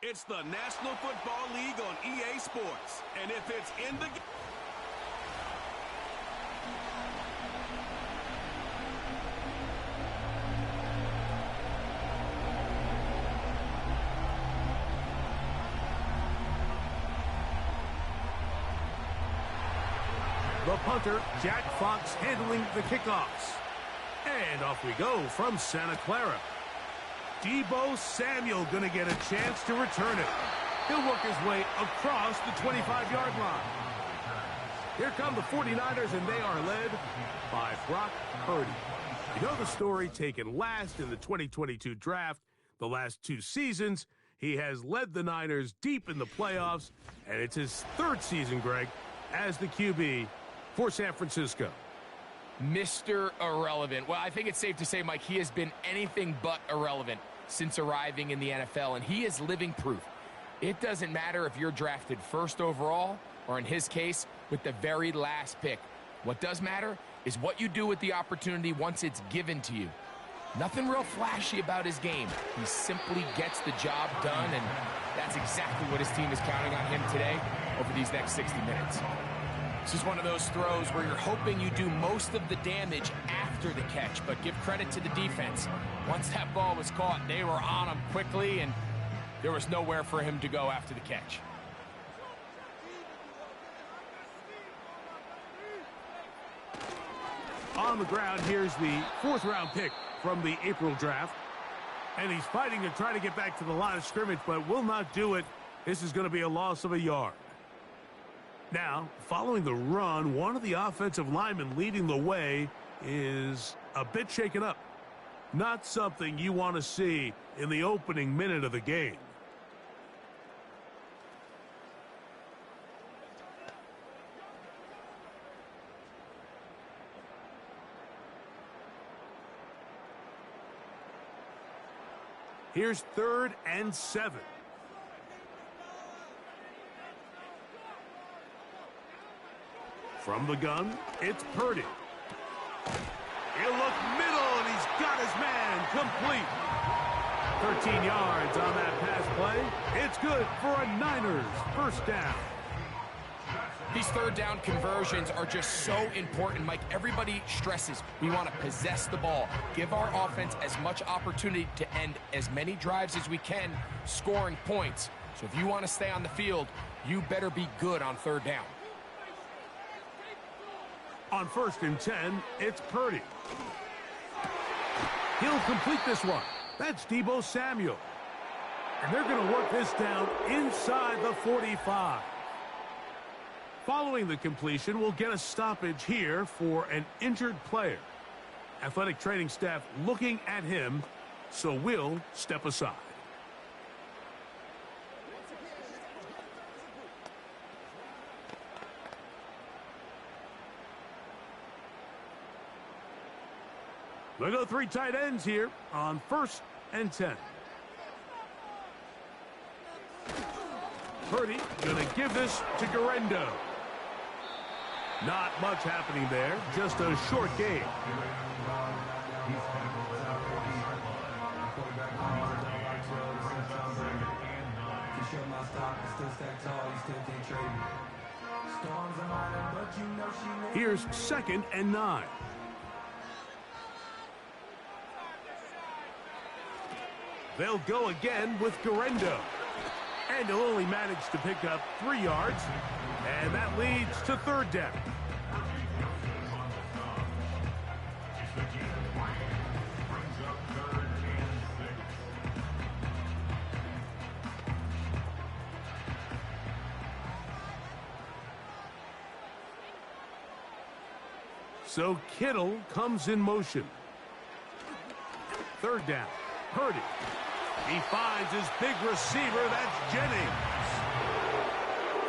It's the National Football League on EA Sports. And if it's in the game... The punter, Jack Fox, handling the kickoffs. And off we go from Santa Clara. Deebo Samuel going to get a chance to return it. He'll work his way across the 25-yard line. Here come the 49ers, and they are led by Brock Purdy. You know the story, taken last in the 2022 draft. The last 2 seasons, he has led the Niners deep in the playoffs, and it's his 3rd season, Greg, as the QB for San Francisco. Mr. Irrelevant. Well, I think it's safe to say, Mike, he has been anything but irrelevant since arriving in the NFL, and he is living proof. It doesn't matter if you're drafted 1st overall, or in his case, with the very last pick. What does matter is what you do with the opportunity once it's given to you. Nothing real flashy about his game. He simply gets the job done, and that's exactly what his team is counting on him today over these next 60 minutes. This is one of those throws where you're hoping you do most of the damage after the catch, but give credit to the defense. Once that ball was caught, they were on him quickly, and there was nowhere for him to go after the catch. On the ground, here's the 4th-round pick from the April draft. And he's fighting to try to get back to the line of scrimmage, but will not do it. This is going to be a loss of a yard. Now, following the run, one of the offensive linemen leading the way is a bit shaken up. Not something you want to see in the opening minute of the game. Here's 3rd and 7. From the gun, it's Purdy. He'll look middle, and he's got his man complete. 13 yards on that pass play. It's good for a Niners 1st down. These 3rd down conversions are just so important, Mike. Everybody stresses we want to possess the ball, give our offense as much opportunity to end as many drives as we can, scoring points. So if you want to stay on the field, you better be good on 3rd down. On 1st and 10, it's Purdy. He'll complete this one. That's Deebo Samuel. And they're going to work this down inside the 45. Following the completion, we'll get a stoppage here for an injured player. Athletic training staff looking at him, so we'll step aside. We'll go 3 tight ends here on 1st and 10. Purdy going to give this to Guerrero. Not much happening there, just a short game. Here's 2nd and 9. They'll go again with Guerrero. And he'll only manage to pick up 3 yards. And that leads to 3rd down. So Kittle comes in motion. 3rd down. Purdy. He finds his big receiver. That's Jennings.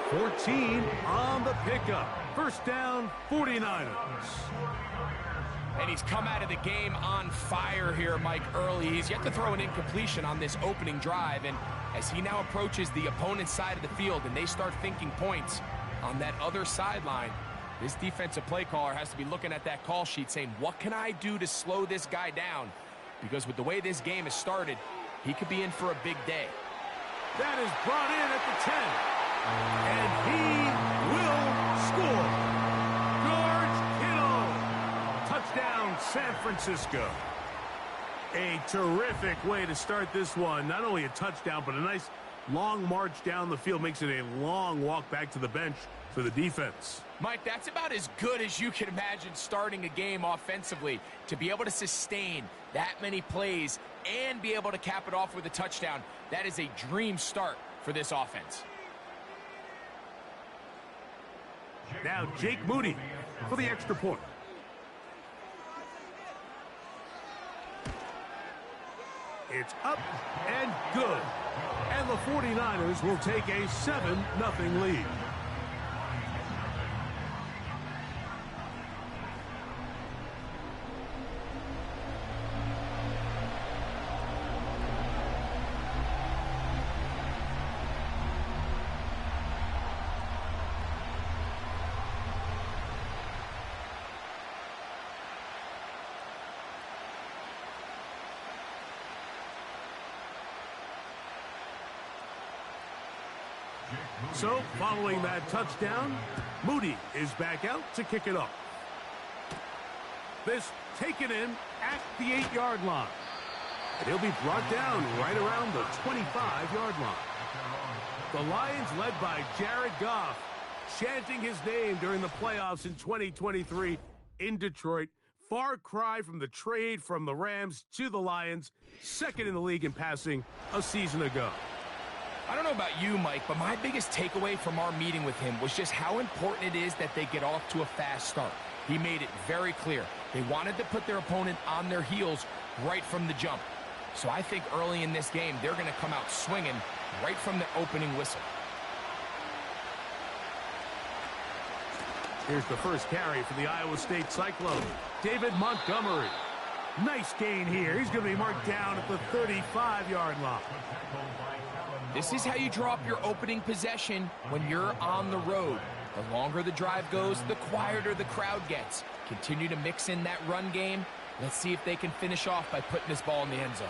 14 on the pickup. 1st down, 49ers. And he's come out of the game on fire here, Mike, early. He's yet to throw an incompletion on this opening drive. And as he now approaches the opponent's side of the field and they start thinking points on that other sideline, this defensive play caller has to be looking at that call sheet saying, what can I do to slow this guy down? Because with the way this game has started, he could be in for a big day. That is brought in at the 10. And he will score. George Kittle. Touchdown, San Francisco. A terrific way to start this one. Not only a touchdown, but a nice long march down the field. Makes it a long walk back to the bench for the defense. Mike, that's about as good as you can imagine starting a game offensively. To be able to sustain that many plays and be able to cap it off with a touchdown, that is a dream start for this offense. Now Jake Moody for the extra point. It's up and good. And the 49ers will take a 7-0 lead. So, following that touchdown, Moody is back out to kick it off. This taken in at the 8-yard line. And he'll be brought down right around the 25-yard line. The Lions, led by Jared Goff, chanting his name during the playoffs in 2023 in Detroit. Far cry from the trade from the Rams to the Lions, second in the league in passing a season ago. I don't know about you, Mike, but my biggest takeaway from our meeting with him was just how important it is that they get off to a fast start. He made it very clear. They wanted to put their opponent on their heels right from the jump. So I think early in this game, they're going to come out swinging right from the opening whistle. Here's the first carry for the Iowa State Cyclone, David Montgomery. Nice gain here. He's going to be marked down at the 35-yard line. This is how you draw up your opening possession when you're on the road. The longer the drive goes, the quieter the crowd gets. Continue to mix in that run game. Let's see if they can finish off by putting this ball in the end zone.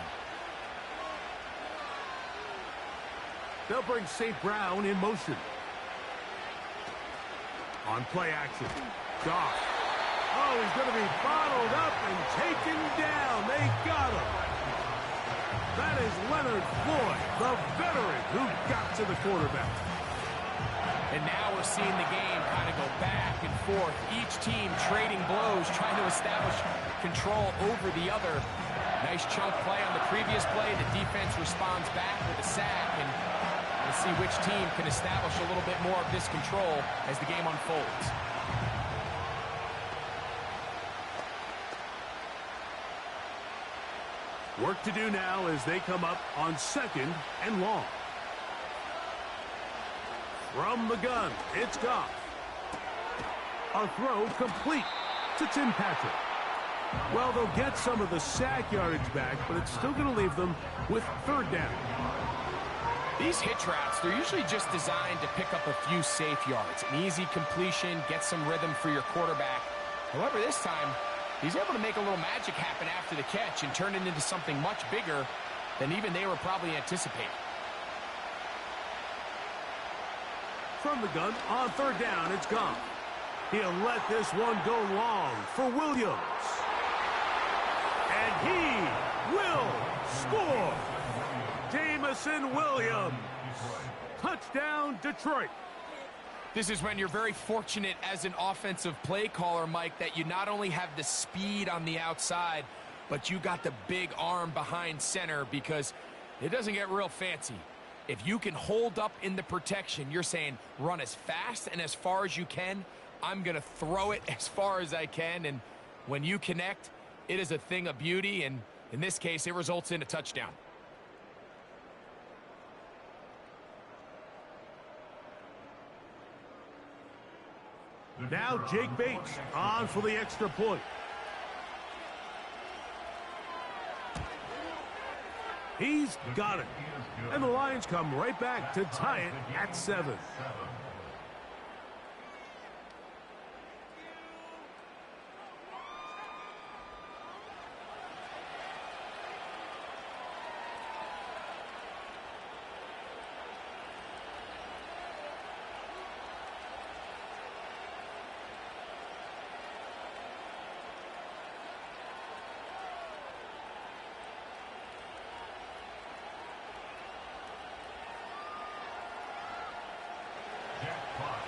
They'll bring St. Brown in motion. On play action, Goff. Oh, he's going to be bottled up and taken down. They got him. That is Leonard Floyd, the veteran who got to the quarterback. And now we're seeing the game kind of go back and forth. Each team trading blows, trying to establish control over the other. Nice chunk play on the previous play. The defense responds back with a sack, and we'll see which team can establish a little bit more of this control as the game unfolds. Work to do now as they come up on 2nd and long. From the gun, it's Goff. A throw complete to Tim Patrick. Well, they'll get some of the sack yardage back, but it's still going to leave them with 3rd down. These hitch routes, they're usually just designed to pick up a few safe yards. An easy completion, get some rhythm for your quarterback. However, this time, he's able to make a little magic happen after the catch and turn it into something much bigger than even they were probably anticipating. From the gun, on 3rd down, it's Goff. He'll let this one go long for Williams. And he will score. Jamison Williams. Touchdown, Detroit. This is when you're very fortunate as an offensive play caller, Mike, that you not only have the speed on the outside, but you got the big arm behind center, because it doesn't get real fancy. If you can hold up in the protection, you're saying run as fast and as far as you can. I'm going to throw it as far as I can, and when you connect, it is a thing of beauty, and in this case, it results in a touchdown. Now Jake Bates on for the extra point. He's got it. And the Lions come right back to tie it at 7.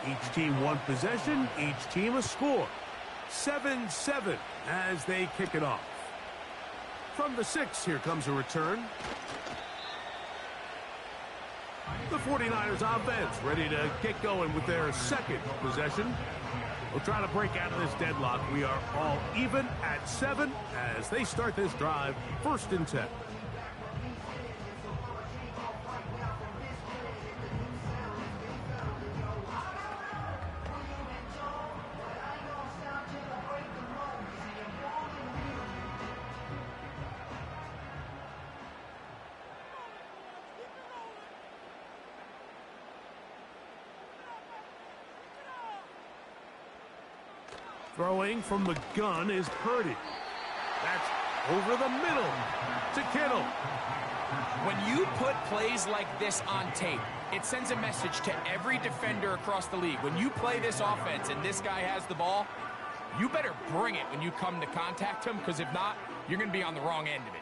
Each team one possession, each team a score. 7-7 as they kick it off. From the 6, here comes a return. The 49ers offense ready to get going with their second possession. We'll try to break out of this deadlock. We are all even at 7 as they start this drive, 1st and 10. Throwing from the gun is Purdy. That's over the middle to Kittle. When you put plays like this on tape, it sends a message to every defender across the league. When you play this offense and this guy has the ball, you better bring it when you come to contact him, because if not, you're going to be on the wrong end of it.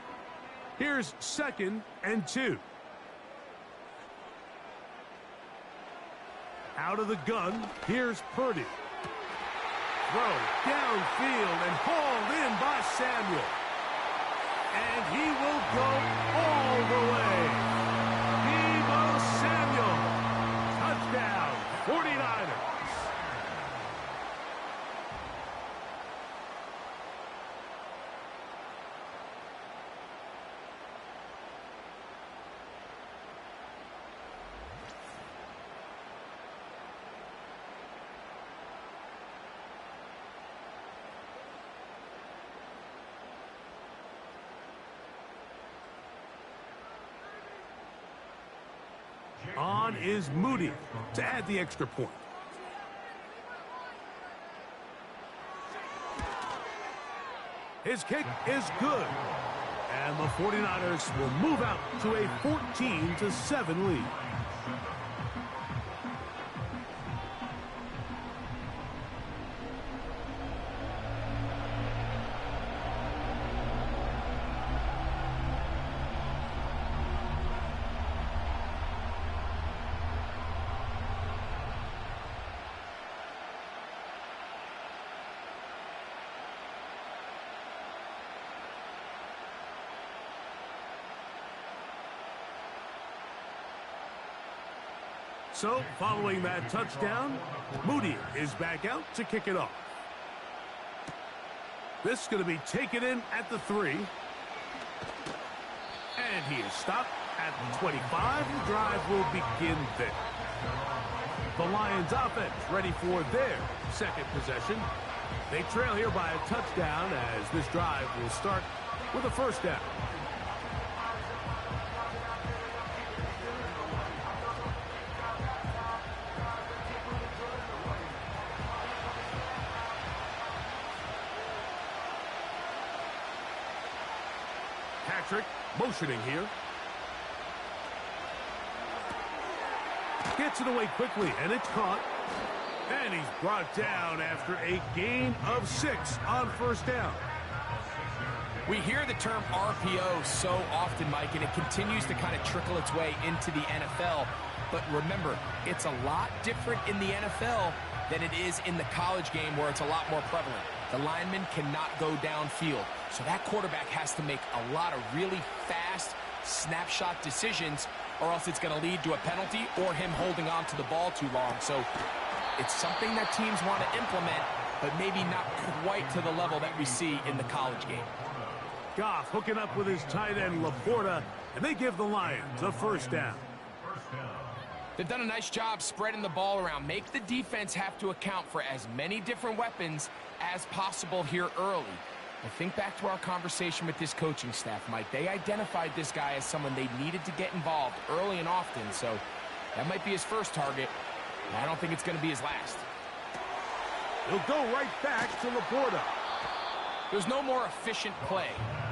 Here's 2nd and 2. Out of the gun, here's Purdy. Throw downfield and hauled in by Samuel. And he will go all the way. Deebo Samuel. Touchdown, 49ers. On is Moody to add the extra point. His kick is good. And the 49ers will move out to a 14-7 lead. So, following that touchdown, Moody is back out to kick it off. This is going to be taken in at the 3. And he is stopped at the 25. The drive will begin there. The Lions offense ready for their second possession. They trail here by a touchdown as this drive will start with a first down. Patrick motioning here. Gets it away quickly, and it's caught. And he's brought down after a gain of 6 on first down. We hear the term RPO so often, Mike, and it continues to kind of trickle its way into the NFL. But remember, it's a lot different in the NFL than it is in the college game, where it's a lot more prevalent. The lineman cannot go downfield. So that quarterback has to make a lot of really fast snapshot decisions, or else it's going to lead to a penalty or him holding on to the ball too long. So it's something that teams want to implement, but maybe not quite to the level that we see in the college game. Goff hooking up with his tight end Laporta, and they give the Lions a first down. They've done a nice job spreading the ball around. Make the defense have to account for as many different weapons as possible here early. I think back to our conversation with this coaching staff, Mike. They identified this guy as someone they needed to get involved early and often, so that might be his first target. I don't think it's going to be his last. He'll go right back to Laporta. There's no more efficient play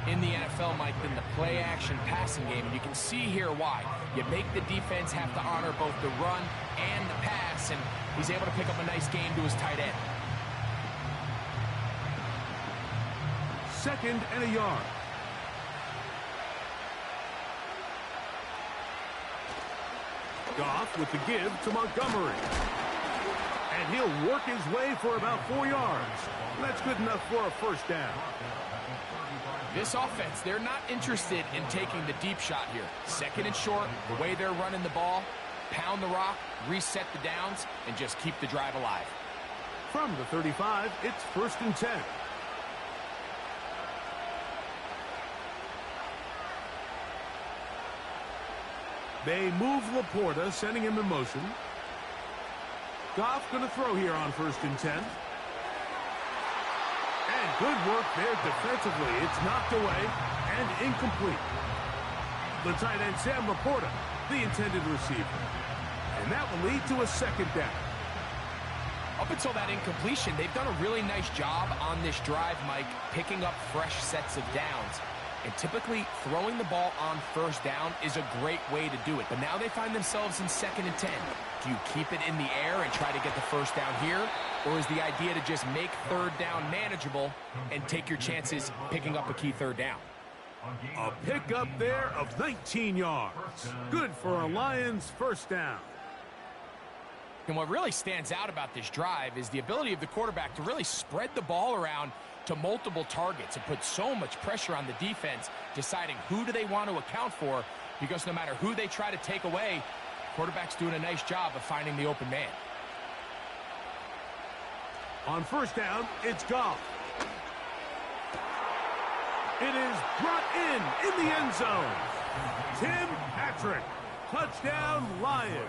in the NFL, Mike, than the play-action passing game, and you can see here why. You make the defense have to honor both the run and the pass, and he's able to pick up a nice game to his tight end. 2nd and a yard. Goff with the give to Montgomery. And he'll work his way for about 4 yards. That's good enough for a first down. This offense, they're not interested in taking the deep shot here. Second and short, the way they're running the ball, pound the rock, reset the downs, and just keep the drive alive. From the 35, it's 1st and 10. They move Laporta, sending him in motion. Goff going to throw here on 1st and 10. And good work there defensively. It's knocked away and incomplete. The tight end, Sam Laporta, the intended receiver. And that will lead to a second down. Up until that incompletion, they've done a really nice job on this drive, Mike, picking up fresh sets of downs. And typically, throwing the ball on first down is a great way to do it. But now they find themselves in 2nd and 10. Do you keep it in the air and try to get the first down here? Or is the idea to just make 3rd down manageable and take your chances picking up a key 3rd down? A pickup there of 19 yards. Good for a Lions first down. And what really stands out about this drive is the ability of the quarterback to really spread the ball around to multiple targets and put so much pressure on the defense, deciding who do they want to account for, because no matter who they try to take away, quarterback's doing a nice job of finding the open man. On first down, it's Goff. It is brought in the end zone. Tim Patrick, touchdown Lions.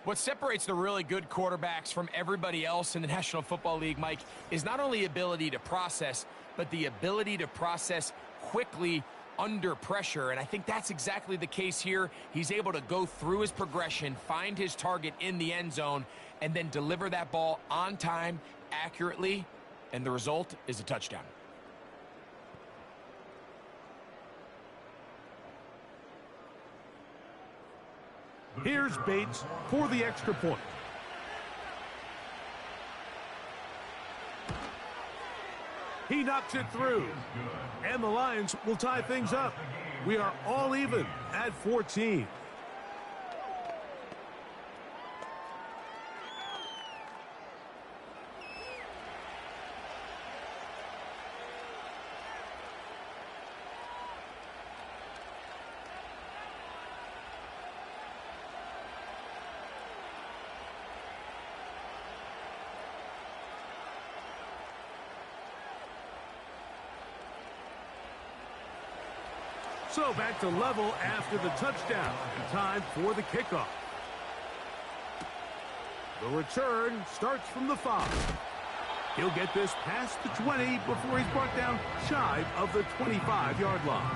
What separates the really good quarterbacks from everybody else in the National Football League, Mike, is not only ability to process, but the ability to process quickly under pressure. And I think that's exactly the case here. He's able to go through his progression, find his target in the end zone, and then deliver that ball on time, accurately, and the result is a touchdown. Here's Bates for the extra point. He knocks it through. And the Lions will tie things up. We are all even at 14. So back to level after the touchdown. Time for the kickoff. The return starts from the 5. He'll get this past the 20 before he's brought down shy of the 25-yard line.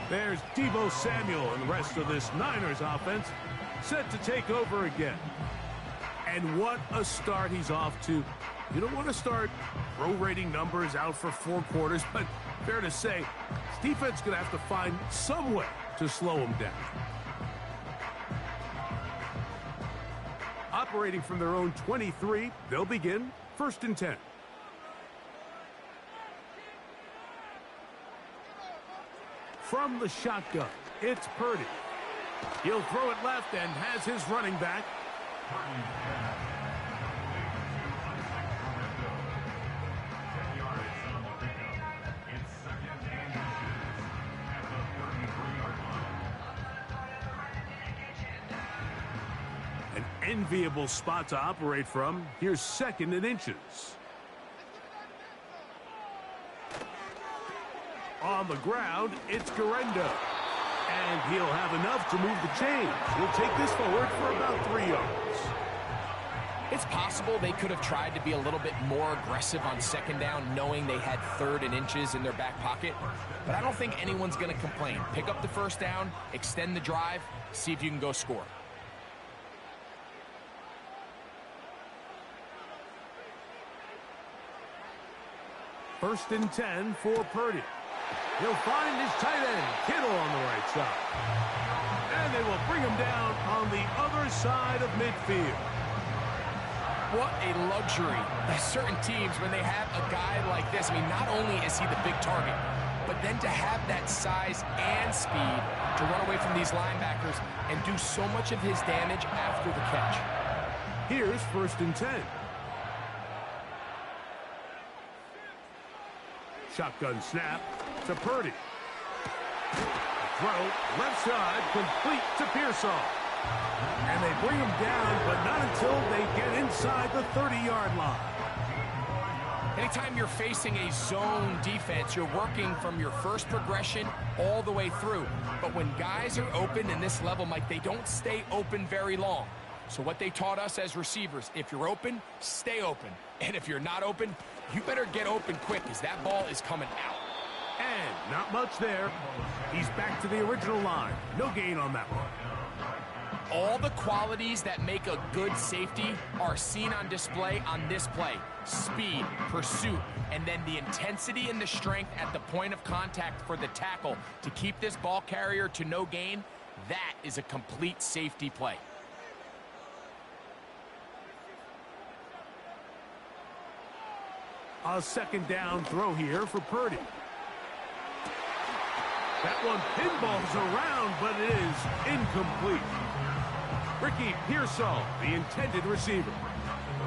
There's Deebo Samuel and the rest of this Niners offense set to take over again. And what a start he's off to. You don't want to start prorating numbers out for 4 quarters, but fair to say, this defense is going to have to find some way to slow him down. Operating from their own 23, they'll begin 1st and 10. From the shotgun, it's Purdy. He'll throw it left and has his running back. An enviable spot to operate from. Here's 2nd and inches. On the ground, it's Garendo. And he'll have enough to move the chains. He'll take this forward for about 3 yards. It's possible they could have tried to be a little bit more aggressive on 2nd down, knowing they had 3rd and inches in their back pocket. But I don't think anyone's going to complain. Pick up the 1st down, extend the drive, see if you can go score. First and 10 for Purdy. He'll find his tight end, Kittle, on the right side. And they will bring him down on the other side of midfield. What a luxury. There's certain teams, when they have a guy like this, I mean, not only is he the big target, but then to have that size and speed to run away from these linebackers and do so much of his damage after the catch. Here's 1st and 10. Shotgun snap to Purdy. Throw, left side, complete to Pearsall. And they bring him down, but not until they get inside the 30-yard line. Anytime you're facing a zone defense, you're working from your first progression all the way through. But when guys are open in this level, Mike, they don't stay open very long. So what they taught us as receivers, if you're open, stay open. And if you're not open, you better get open quick because that ball is coming out. And not much there. He's back to the original line. No gain on that one. All the qualities that make a good safety are seen on display on this play. Speed, pursuit, and then the intensity and the strength at the point of contact for the tackle to keep this ball carrier to no gain. That is a complete safety play. A 2nd down throw here for Purdy. That one pinballs around, but it is incomplete. Ricky Pearsall, the intended receiver.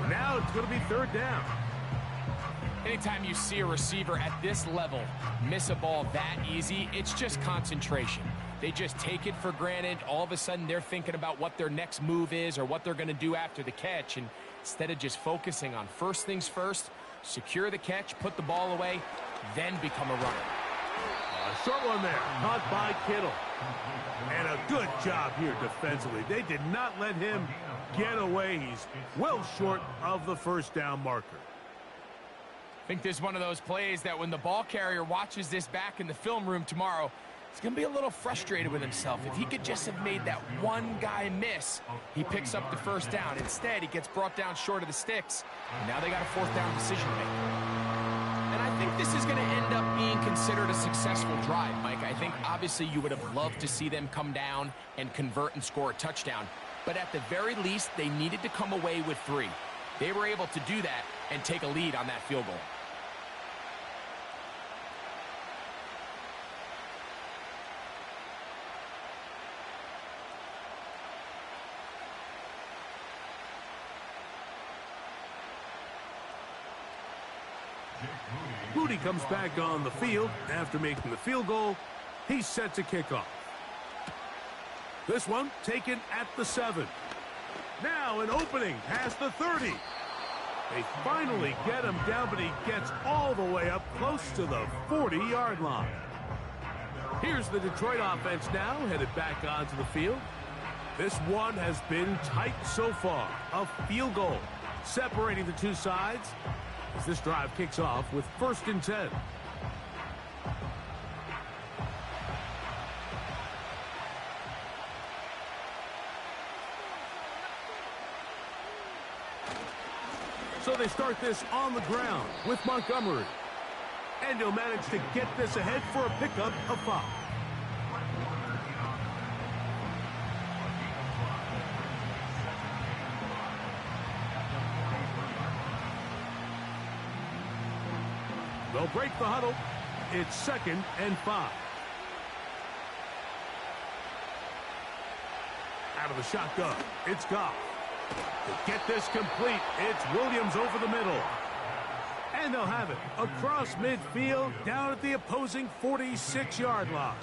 Now it's going to be 3rd down. Anytime you see a receiver at this level miss a ball that easy, it's just concentration. They just take it for granted. All of a sudden, they're thinking about what their next move is or what they're going to do after the catch. And instead of just focusing on first things first, secure the catch, put the ball away, then become a runner. A short one there, caught by Kittle. And a good job here defensively. They did not let him get away. He's well short of the 1st down marker. I think this is one of those plays that when the ball carrier watches this back in the film room tomorrow, he's going to be a little frustrated with himself. If he could just have made that one guy miss, he picks up the 1st down. Instead, he gets brought down short of the sticks. And now they got a 4th down decision to make. And I think this is going to end up being considered a successful drive, Mike. I think obviously you would have loved to see them come down and convert and score a touchdown. But at the very least, they needed to come away with 3. They were able to do that and take a lead on that field goal. Moody comes back on the field after making the field goal. He's set to kick off. This one taken at the 7. Now an opening past the 30. They finally get him down, but he gets all the way up close to the 40-yard line. Here's the Detroit offense now, headed back onto the field. This one has been tight so far. A field goal separating the two sides as this drive kicks off with 1st and 10. So they start this on the ground with Montgomery. And he'll manage to get this ahead for a pickup of 5. They'll break the huddle. It's 2nd and 5. Out of the shotgun, it's Goff. To get this complete, it's Williams over the middle. And they'll have it across midfield down at the opposing 46-yard line.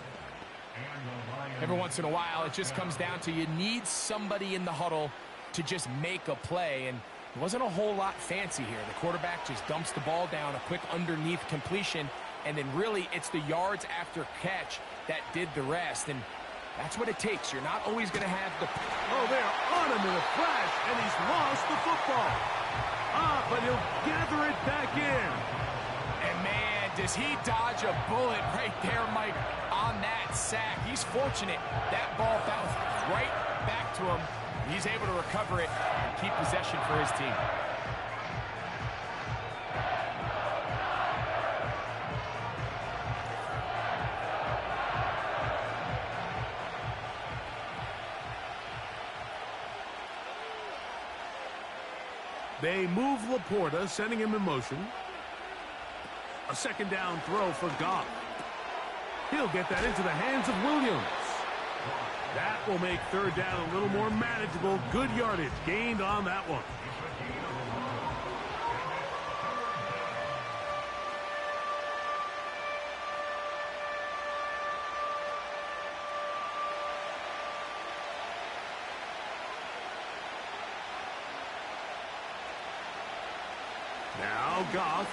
Every once in a while, it just comes down to you need somebody in the huddle to just make a play. And it wasn't a whole lot fancy here. The quarterback just dumps the ball down, a quick underneath completion, and then really it's the yards after catch that did the rest. And that's what it takes. You're not always going to have the... Oh, they're on him in a flash, and he's lost the football. But he'll gather it back in. And, man, does he dodge a bullet right there, Mike, on that sack. He's fortunate. That ball bounced right back to him. He's able to recover it and keep possession for his team. They move Laporta, sending him in motion. A 2nd down throw for Goff. He'll get that into the hands of Williams. That will make third down a little more manageable. Good yardage gained on that one. Now Goff.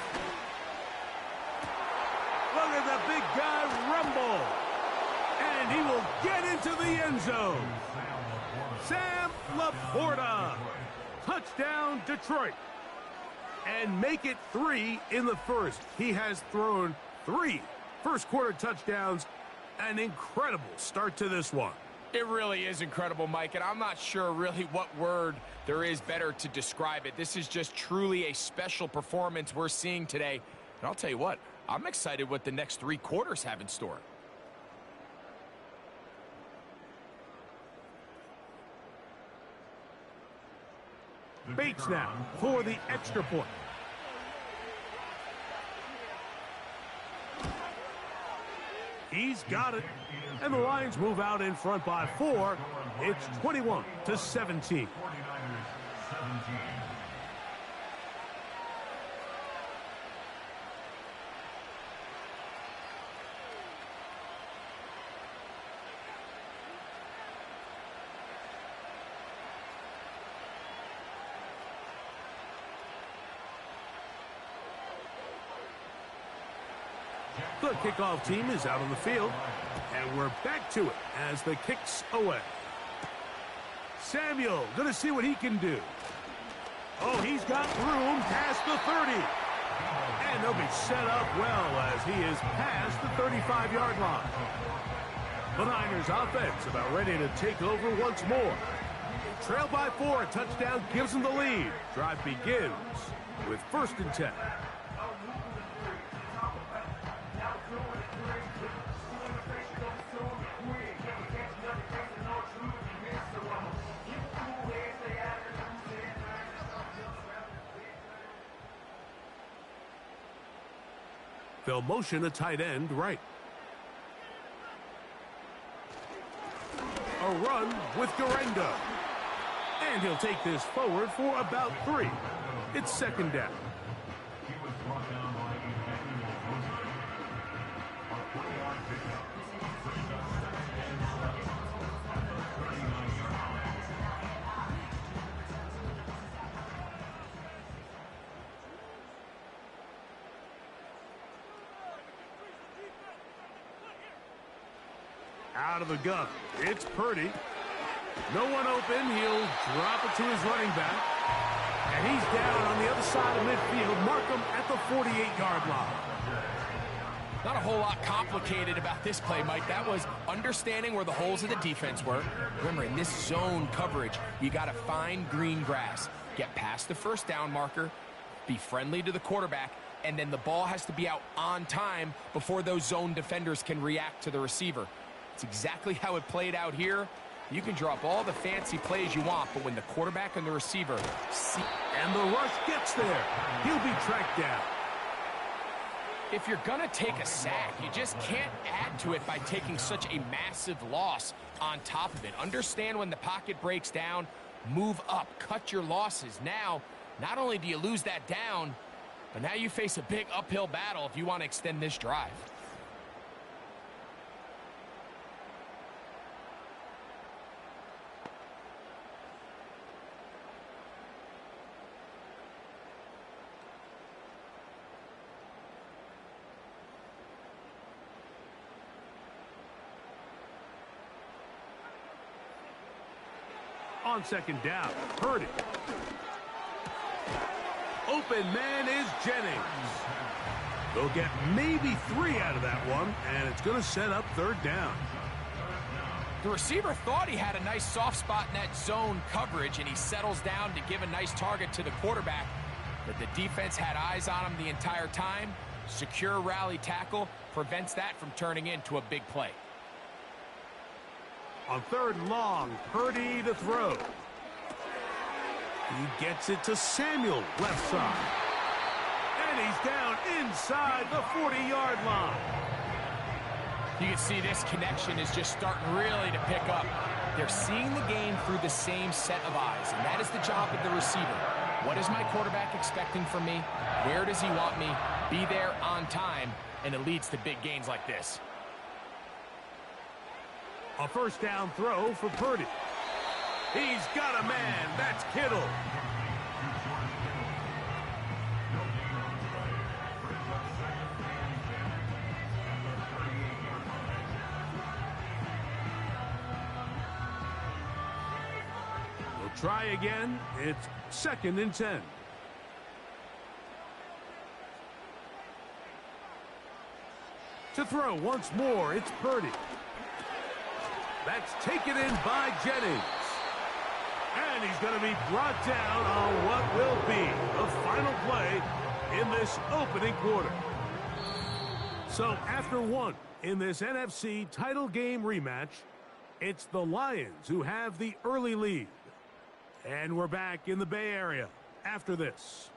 Look at the big guy rumble. And he will get into the end zone. Sam Laporta. Touchdown, Detroit. And make it 3 in the first. He has thrown 3 first-quarter touchdowns. An incredible start to this one. It really is incredible, Mike, and I'm not sure really what word there is better to describe it. This is just truly a special performance we're seeing today. And I'll tell you what, I'm excited what the next 3 quarters have in store. Bates now for the extra point. He's got it. And the Lions move out in front by 4. It's 21-17. The kickoff team is out on the field, and we're back to it as the kick's away. Samuel going to see what he can do. Oh, he's got room past the 30. And they'll be set up well as he is past the 35-yard line. The Niners offense about ready to take over once more. Trail by 4, touchdown gives them the lead. Drive begins with 1st and 10. They'll motion a tight end right. A run with Garendo. And he'll take this forward for about 3. It's 2nd down. Out of the gun, it's Purdy. No one open, he'll drop it to his running back. And he's down on the other side of midfield. Mark him at the 48-yard line. Not a whole lot complicated about this play, Mike. That was understanding where the holes of the defense were. Remember, in this zone coverage, you got to find green grass. Get past the 1st down marker, be friendly to the quarterback, and then the ball has to be out on time before those zone defenders can react to the receiver. It's exactly how it played out here. You can drop all the fancy plays you want, but when the quarterback and the receiver see... And the rush gets there. He'll be tracked down. If you're going to take a sack, you just can't add to it by taking such a massive loss on top of it. Understand when the pocket breaks down, move up, cut your losses. Now, not only do you lose that down, but now you face a big uphill battle if you want to extend this drive. On 2nd down, Purdy. Open man is Jennings. They'll get maybe 3 out of that one, and it's going to set up 3rd down. The receiver thought he had a nice soft spot in that zone coverage, and he settles down to give a nice target to the quarterback. But the defense had eyes on him the entire time. Secure rally tackle prevents that from turning into a big play. On 3rd and long, Purdy to throw. He gets it to Samuel, left side. And he's down inside the 40-yard line. You can see this connection is just starting really to pick up. They're seeing the game through the same set of eyes, and that is the job of the receiver. What is my quarterback expecting from me? Where does he want me? Be there on time, and it leads to big gains like this. A first down throw for Purdy. He's got a man. That's Kittle. Try again. It's 2nd and 10. To throw once more, it's Purdy. That's taken in by Jennings. And he's going to be brought down on what will be the final play in this opening quarter. So after one in this NFC title game rematch, it's the Lions who have the early lead. And we're back in the Bay Area after this.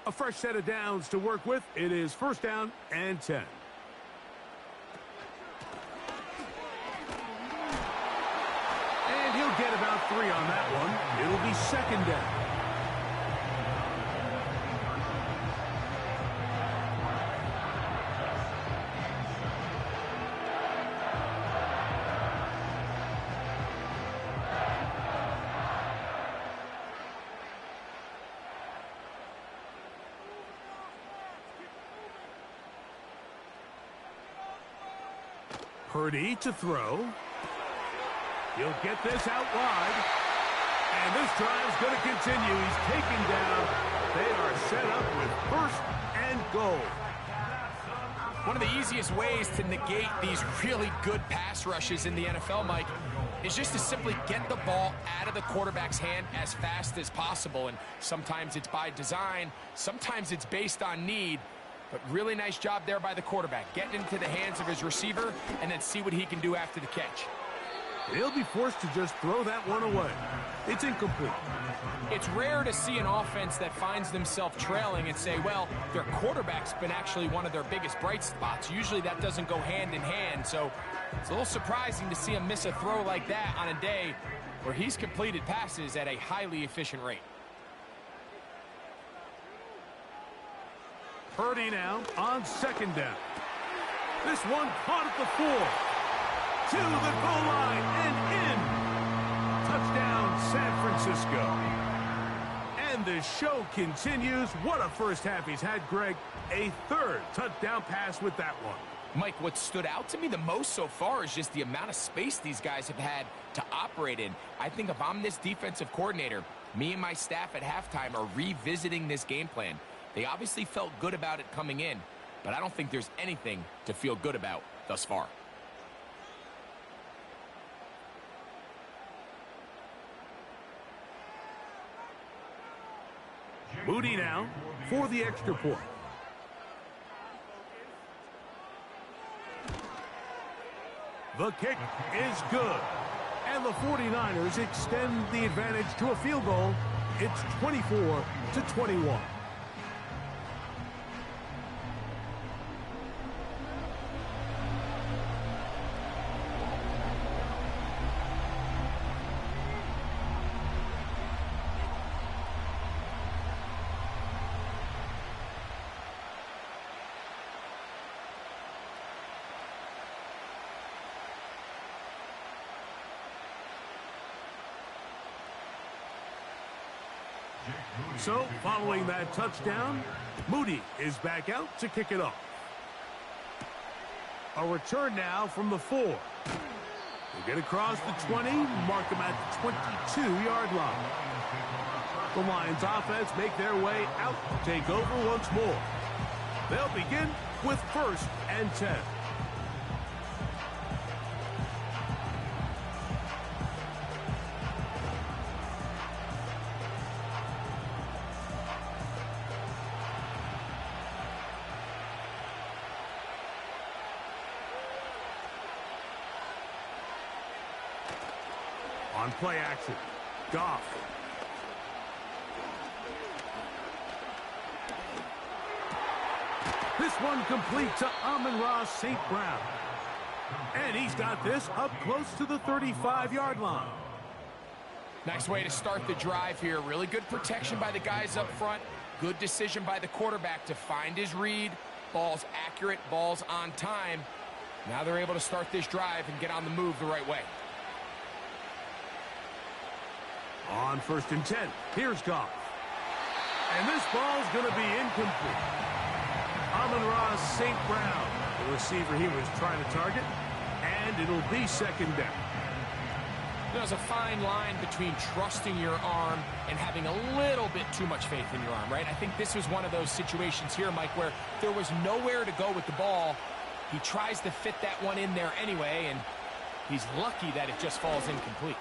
A fresh set of downs to work with. It is 1st down and 10. And he'll get about 3 on that one. It'll be 2nd down. Purdy to throw. He'll get this out wide. And this drive's going to continue. He's taken down. They are set up with 1st and goal. One of the easiest ways to negate these really good pass rushes in the NFL, Mike, is just to simply get the ball out of the quarterback's hand as fast as possible. And sometimes it's by design. Sometimes it's based on need. But really nice job there by the quarterback, getting into the hands of his receiver and then see what he can do after the catch. He'll be forced to just throw that one away. It's incomplete. It's rare to see an offense that finds themselves trailing and say, well, their quarterback's been actually one of their biggest bright spots. Usually that doesn't go hand in hand, so it's a little surprising to see him miss a throw like that on a day where he's completed passes at a highly efficient rate. Purdy now on 2nd down. This one caught at the 4. To the goal line and in. Touchdown, San Francisco. And the show continues. What a first half he's had, Greg. A 3rd touchdown pass with that one. Mike, what stood out to me the most so far is just the amount of space these guys have had to operate in. I think if I'm this defensive coordinator, me and my staff at halftime are revisiting this game plan. They obviously felt good about it coming in, but I don't think there's anything to feel good about thus far. Moody now for the extra point. The kick is good. And the 49ers extend the advantage to a field goal. It's 24-21. So, following that touchdown, Moody is back out to kick it off. A return now from the 4. He'll get across the 20, mark him at the 22-yard line. The Lions offense make their way out, take over once more. They'll begin with 1st and 10. On play action, Goff. This one complete to Amon-Ra St. Brown. And he's got this up close to the 35-yard line. Nice way to start the drive here. Really good protection by the guys up front. Good decision by the quarterback to find his read. Ball's accurate, ball's on time. Now they're able to start this drive and get on the move the right way. On 1st and 10, here's Goff. And this ball's going to be incomplete. Amon-Ra St. Brown, the receiver he was trying to target, and it'll be 2nd down. There's a fine line between trusting your arm and having a little bit too much faith in your arm, right? I think this was one of those situations here, Mike, where there was nowhere to go with the ball. He tries to fit that one in there anyway, and he's lucky that it just falls incomplete.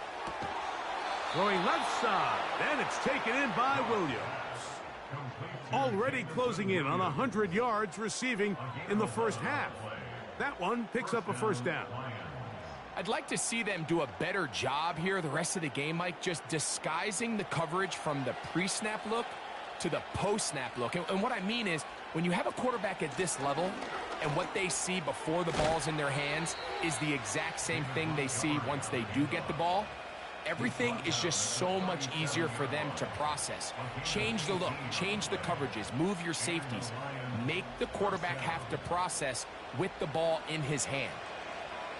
Throwing left side, and it's taken in by Williams. Already closing in on 100 yards receiving in the first half. That one picks up a 1st down. I'd like to see them do a better job here the rest of the game, Mike, just disguising the coverage from the pre-snap look to the post-snap look. And what I mean is, when you have a quarterback at this level and what they see before the ball's in their hands is the exact same thing they see once they do get the ball, everything is just so much easier for them to process. Change the look, change the coverages, move your safeties. Make the quarterback have to process with the ball in his hand.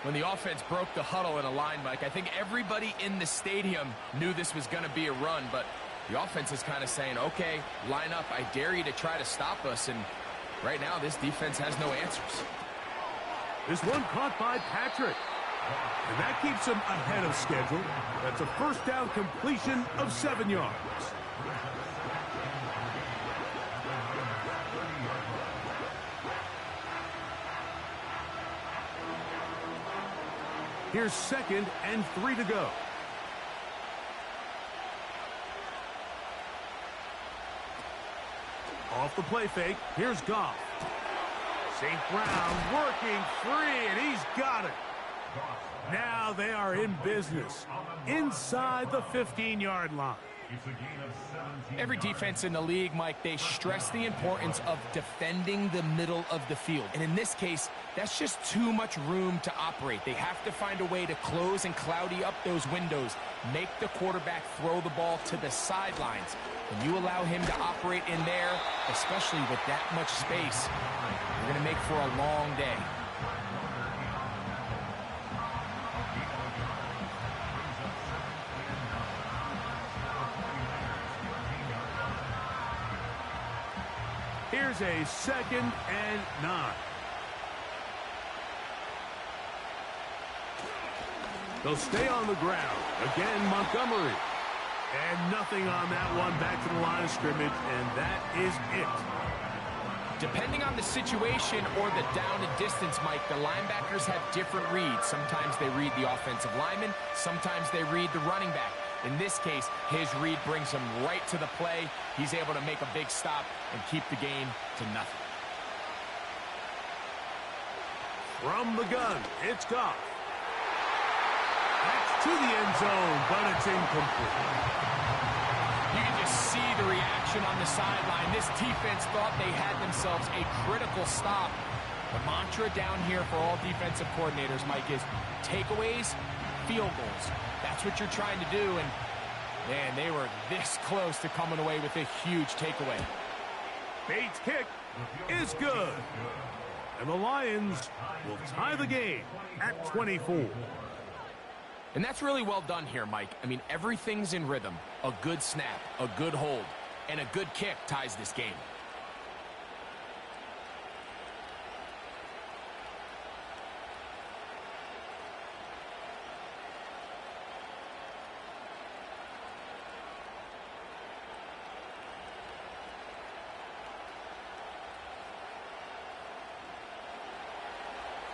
When the offense broke the huddle in a line, Mike, I think everybody in the stadium knew this was going to be a run, but the offense is kind of saying, okay, line up, I dare you to try to stop us, and right now this defense has no answers. This one caught by Patrick. And that keeps him ahead of schedule. That's a 1st down completion of 7 yards. Here's 2nd and 3 to go. Off the play fake, here's Goff. St. Brown working free, and he's got it. Now they are in business inside the 15-yard line. Every defense in the league, Mike, they stress the importance of defending the middle of the field. And in this case, that's just too much room to operate. They have to find a way to close and cloudy up those windows, make the quarterback throw the ball to the sidelines. When you allow him to operate in there, especially with that much space, you're going to make for a long day. Here's a 2nd and 9. They'll stay on the ground. Again, Montgomery. And nothing on that one, back to the line of scrimmage, and that is it. Depending on the situation or the down and distance, Mike, the linebackers have different reads. Sometimes they read the offensive lineman. Sometimes they read the running back. In this case, his read brings him right to the play. He's able to make a big stop and keep the game to nothing. From the gun, it's Goff. That's to the end zone, but it's incomplete. You can just see the reaction on the sideline. This defense thought they had themselves a critical stop. The mantra down here for all defensive coordinators, Mike, is takeaways, field goals. That's what you're trying to do, and man, they were this close to coming away with a huge takeaway. Bates' kick is good. And the Lions will tie the game at 24. And that's really well done here, Mike. I mean, everything's in rhythm. A good snap, a good hold, and a good kick ties this game.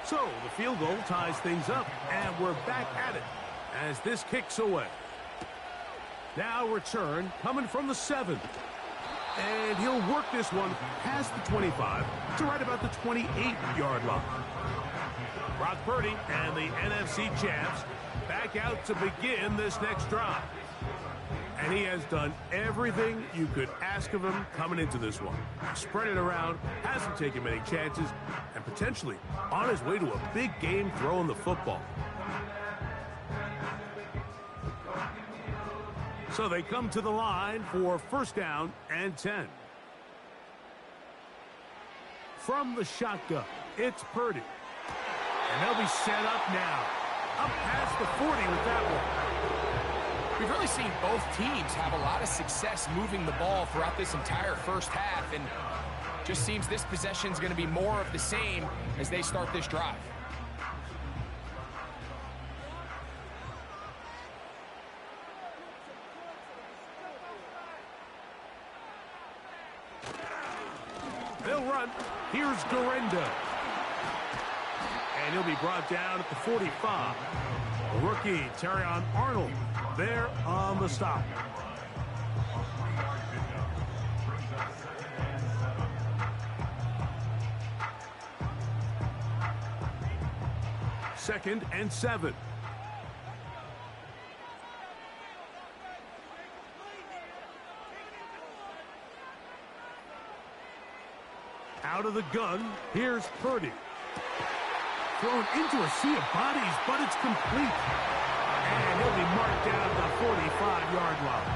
So the field goal ties things up, and we're back at it as this kicks away. Now return coming from the 7. And he'll work this one past the 25 to right about the 28-yard line. Brock Purdy and the NFC champs back out to begin this next drive. And he has done everything you could ask of him coming into this one. Spread it around, hasn't taken many chances, and potentially on his way to a big game throwing the football. So they come to the line for first down and 10. From the shotgun, it's Purdy. And they'll be set up now. Up past the 40 with that one. We've really seen both teams have a lot of success moving the ball throughout this entire first half, and just seems this possession is going to be more of the same as they start this drive. They'll run. Here's Garendo. And he'll be brought down at the 45. Rookie Terrion Arnold there on the stop. Second and 7. Out of the gun, here's Purdy. Thrown into a sea of bodies, but it's complete. And he'll be marked down at the 45-yard line.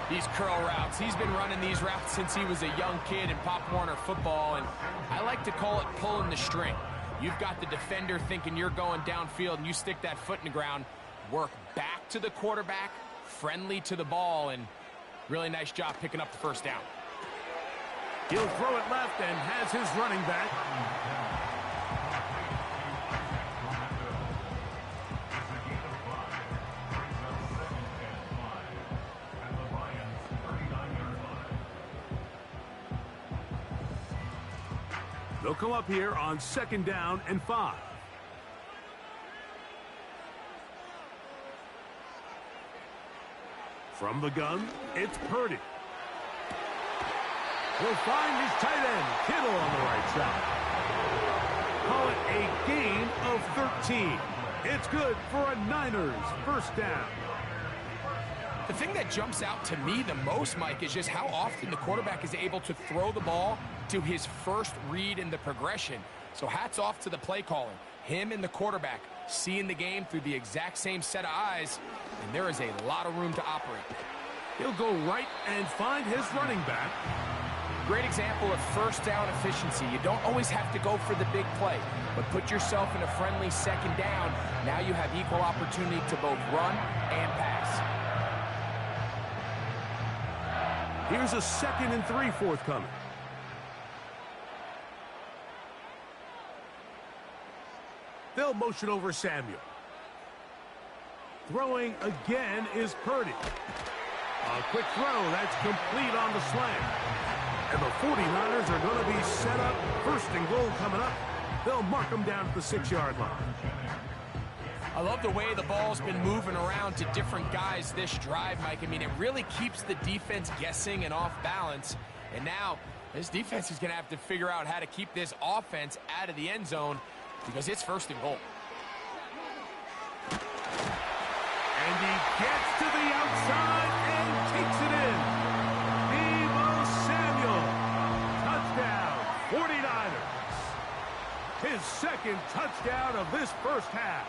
These curl routes, he's been running these routes since he was a young kid in Pop Warner football, and I like to call it pulling the string. You've got the defender thinking you're going downfield, and you stick that foot in the ground, work back to the quarterback, friendly to the ball, and really nice job picking up the first down. He'll throw it left and has his running back. They'll come up here on second down and 5. From the gun, it's Purdy. He'll find his tight end, Kittle, on the right side. Call it a gain of 13. It's good for a Niners first down. The thing that jumps out to me the most, Mike, is just how often the quarterback is able to throw the ball to his first read in the progression. So hats off to the play caller. Him and the quarterback seeing the game through the exact same set of eyes, and there is a lot of room to operate. He'll go right and find his running back. Great example of first down efficiency. You don't always have to go for the big play, but put yourself in a friendly second down. Now you have equal opportunity to both run and pass. Here's a 2nd and 3 forthcoming. They'll motion over Samuel. Throwing again is Purdy. A quick throw that's complete on the slant. And the 49ers are going to be set up. First and goal coming up. They'll mark them down at the 6-yard line. I love the way the ball's been moving around to different guys this drive, Mike. I mean, it really keeps the defense guessing and off balance. And now this defense is going to have to figure out how to keep this offense out of the end zone because it's first and goal. And he gets to the outside and takes it in. Touchdown, 49ers. His second touchdown of this first half.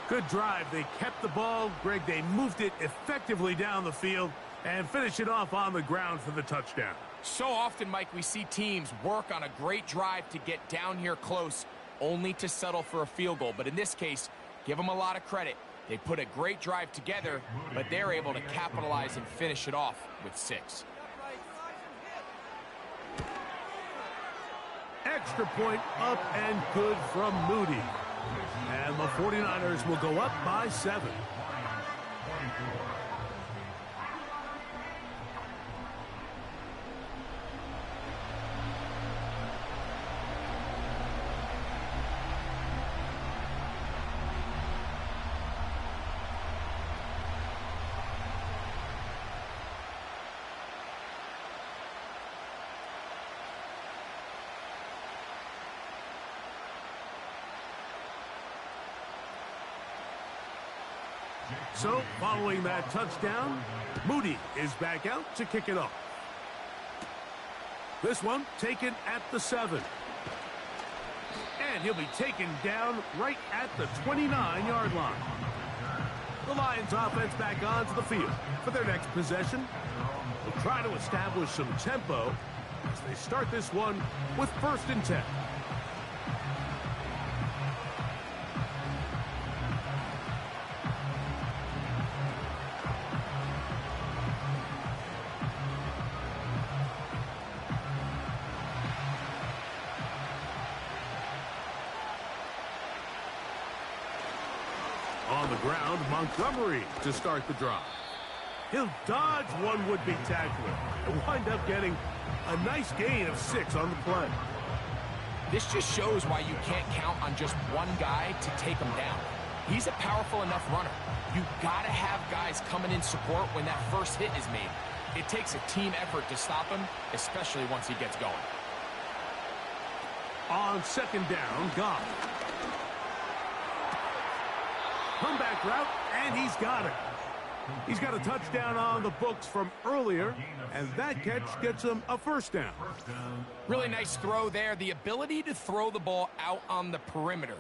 Good drive. They kept the ball. Greg, they moved it effectively down the field and finished it off on the ground for the touchdown. So often, Mike, we see teams work on a great drive to get down here close, only to settle for a field goal. But in this case, give them a lot of credit. They put a great drive together, but they're able to capitalize and finish it off with 6. Extra point up and good from Moody. And the 49ers will go up by 7. So, following that touchdown, Moody is back out to kick it off. This one taken at the 7. And he'll be taken down right at the 29-yard line. The Lions offense back onto the field for their next possession. They'll try to establish some tempo as they start this one with 1st and 10. On the ground, Montgomery to start the drive. He'll dodge one would-be tackler and wind up getting a nice gain of 6 on the play. This just shows why you can't count on just one guy to take him down. He's a powerful enough runner. You've got to have guys coming in support when that first hit is made. It takes a team effort to stop him, especially once he gets going. On 2nd down, Goff. Comeback route, and he's got it. He's got a touchdown on the books from earlier, and that catch gets him a 1st down. Really nice throw there. The ability to throw the ball out on the perimeter.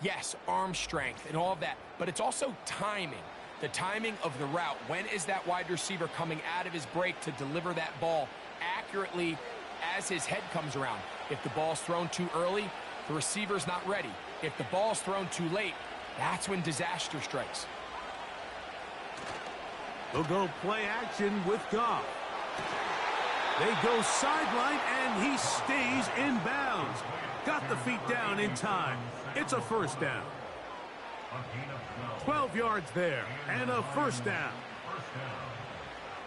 Yes, arm strength and all of that, but it's also timing. The timing of the route. When is that wide receiver coming out of his break to deliver that ball accurately as his head comes around? If the ball's thrown too early, the receiver's not ready. If the ball's thrown too late, that's when disaster strikes. They'll go play action with Goff. They go sideline, and he stays in bounds. Got the feet down in time. It's a 1st down. 12 yards there, and a 1st down.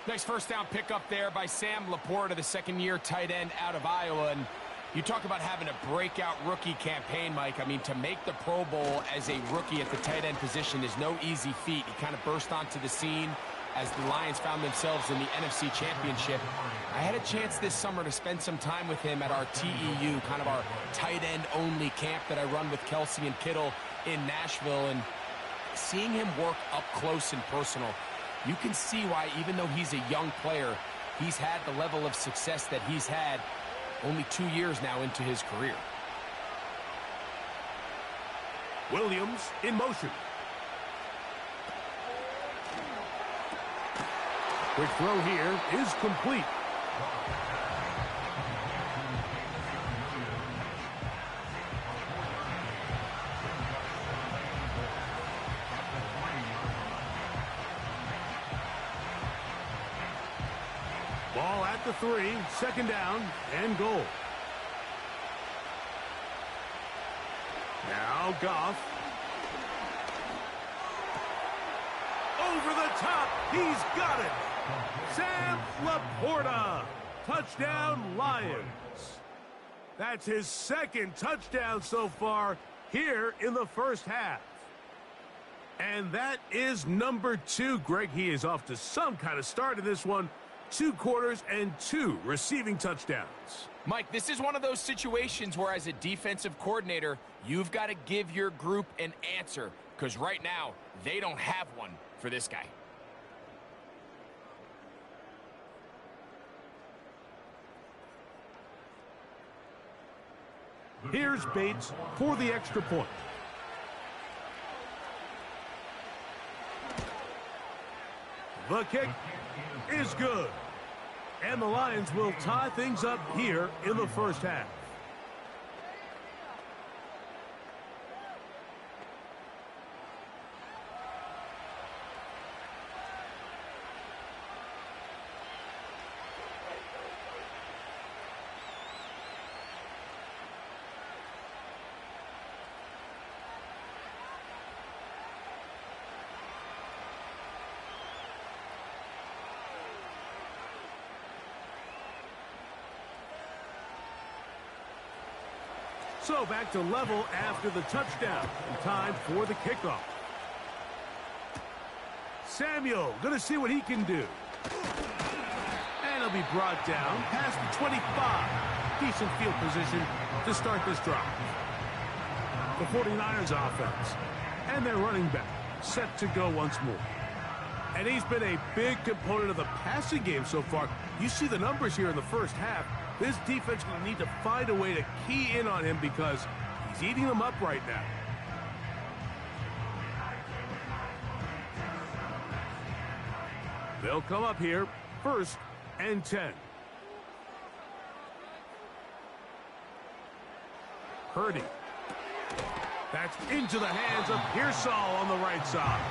Nice 1st down pickup there by Sam Laporta, the 2nd-year tight end out of Iowa. And you talk about having a breakout rookie campaign, Mike. I mean, to make the Pro Bowl as a rookie at the tight end position is no easy feat. He kind of burst onto the scene as the Lions found themselves in the NFC Championship. I had a chance this summer to spend some time with him at our TEU, kind of our tight end only camp that I run with Kelsey and Kittle in Nashville. And seeing him work up close and personal, you can see why, even though he's a young player, he's had the level of success that he's had only 2 years now into his career. Williams in motion. Quick throw here is complete. Ball at the 3, 2nd down and goal. Now Goff. Over the top, he's got it. Sam Laporta, touchdown Lions. That's his 2nd touchdown so far here in the 1st half. And that is number 2. Greg, he is off to some kind of start in this one. 2 quarters and 2 receiving touchdowns. Mike, this is one of those situations where as a defensive coordinator, you've got to give your group an answer, because right now they don't have one for this guy. Here's Bates for the extra point. The kick is good. And the Lions will tie things up here in the 1st half. So back to level after the touchdown. And time for the kickoff. Samuel going to see what he can do. And he'll be brought down past the 25. Decent field position to start this drive. The 49'ers offense and their running back set to go once more. And he's been a big component of the passing game so far. You see the numbers here in the first half. This defense will need to find a way to key in on him because he's eating them up right now. They'll come up here, 1st and 10. Purdy. That's into the hands of Pearsall on the right side.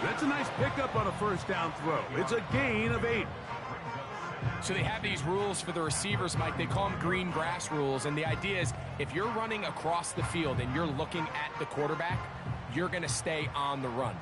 That's a nice pickup on a first down throw. It's a gain of 8. So they have these rules for the receivers, Mike. They call them green grass rules. And the idea is if you're running across the field and you're looking at the quarterback, you're going to stay on the run.